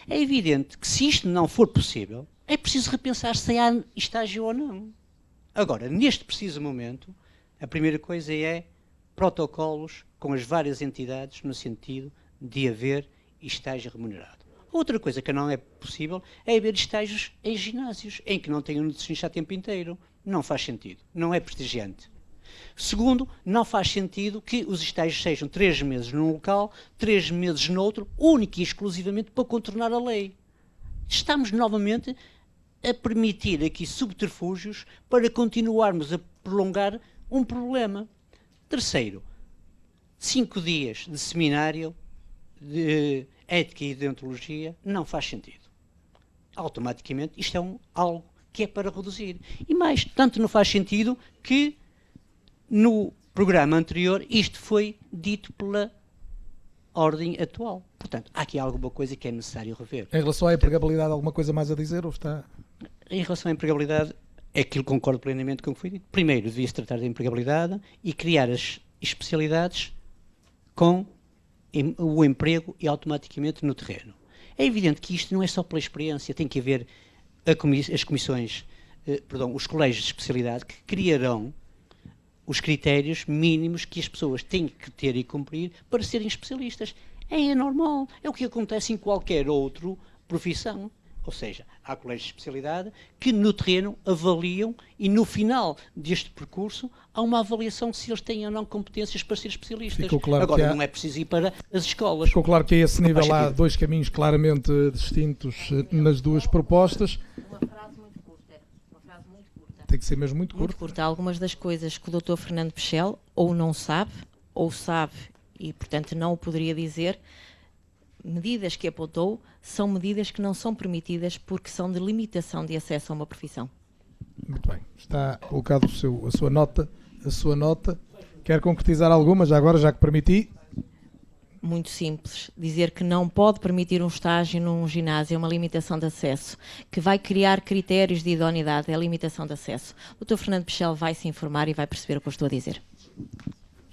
S4: É evidente que se isto não for possível, é preciso repensar se há estágio ou não. Agora, neste preciso momento, a primeira coisa é protocolos com as várias entidades no sentido de haver estágio remunerado. Outra coisa que não é possível é haver estágios em ginásios, em que não tem um nutricionista a tempo inteiro. Não faz sentido, não é prestigiante. Segundo, não faz sentido que os estágios sejam 3 meses num local, 3 meses noutro, única e exclusivamente para contornar a lei. Estamos novamente a permitir aqui subterfúgios para continuarmos a prolongar um problema. Terceiro, 5 dias de seminário de ética e deontologia não faz sentido. Automaticamente isto é algo que é para reduzir. E mais, tanto não faz sentido que no programa anterior isto foi dito pela ordem atual. Portanto, há aqui alguma coisa que é necessário rever.
S1: Em relação à empregabilidade, alguma coisa mais a dizer ou está?
S4: Em relação à empregabilidade, é aquilo que concordo plenamente com o que foi dito. Primeiro, devia-se tratar da empregabilidade e criar as especialidades com o emprego e automaticamente no terreno. É evidente que isto não é só pela experiência, tem que haver as comissões, os colégios de especialidade que criarão os critérios mínimos que as pessoas têm que ter e cumprir para serem especialistas. É normal, é o que acontece em qualquer outra profissão. Ou seja, há colégios de especialidade que no terreno avaliam e no final deste percurso há uma avaliação se eles têm ou não competências para ser especialistas.
S1: Claro.
S4: Agora, não é preciso ir para as escolas.
S1: Ficou claro que a esse nível há dois caminhos claramente distintos nas duas propostas.
S2: Uma frase muito curta.
S1: Tem que ser mesmo muito
S2: Muito
S1: curto.
S2: curta. Algumas das coisas que o Dr. Fernando Pichel ou não sabe, ou sabe e, portanto, não o poderia dizer. Medidas que apontou são medidas que não são permitidas porque são de limitação de acesso a uma profissão.
S1: Muito bem. Está colocado a sua nota. Quer concretizar alguma, já agora, já que permiti?
S2: Muito simples. Dizer que não pode permitir um estágio num ginásio é uma limitação de acesso, que vai criar critérios de idoneidade, é a limitação de acesso. O Dr. Fernando Pichel vai se informar e vai perceber o que eu estou a dizer.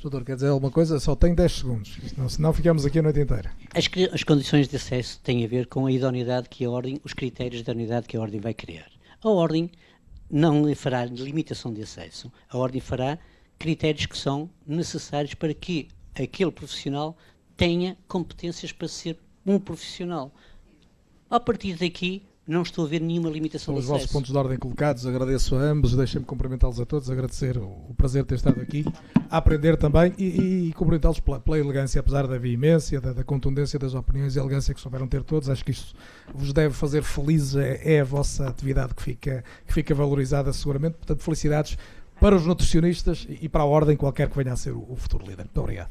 S1: Doutor, quer dizer alguma coisa? Só tem 10 segundos, senão ficamos aqui a noite inteira.
S4: As condições de acesso têm a ver com a idoneidade que a ordem, os critérios de idoneidade que a ordem vai criar. A ordem não fará limitação de acesso, a ordem fará critérios que são necessários para que aquele profissional tenha competências para ser um profissional. A partir daqui, não estou a ver nenhuma limitação de
S1: Os
S4: acesso.
S1: vossos pontos de ordem colocados, agradeço a ambos, deixem-me cumprimentá-los a todos, agradecer o prazer de ter estado aqui, a aprender também e cumprimentá-los pela elegância, apesar da veemência, da contundência das opiniões e a elegância que souberam ter todos. Acho que isto vos deve fazer felizes, é a vossa atividade que fica valorizada seguramente. Portanto, felicidades para os nutricionistas e para a ordem, qualquer que venha a ser o futuro líder. Muito obrigado.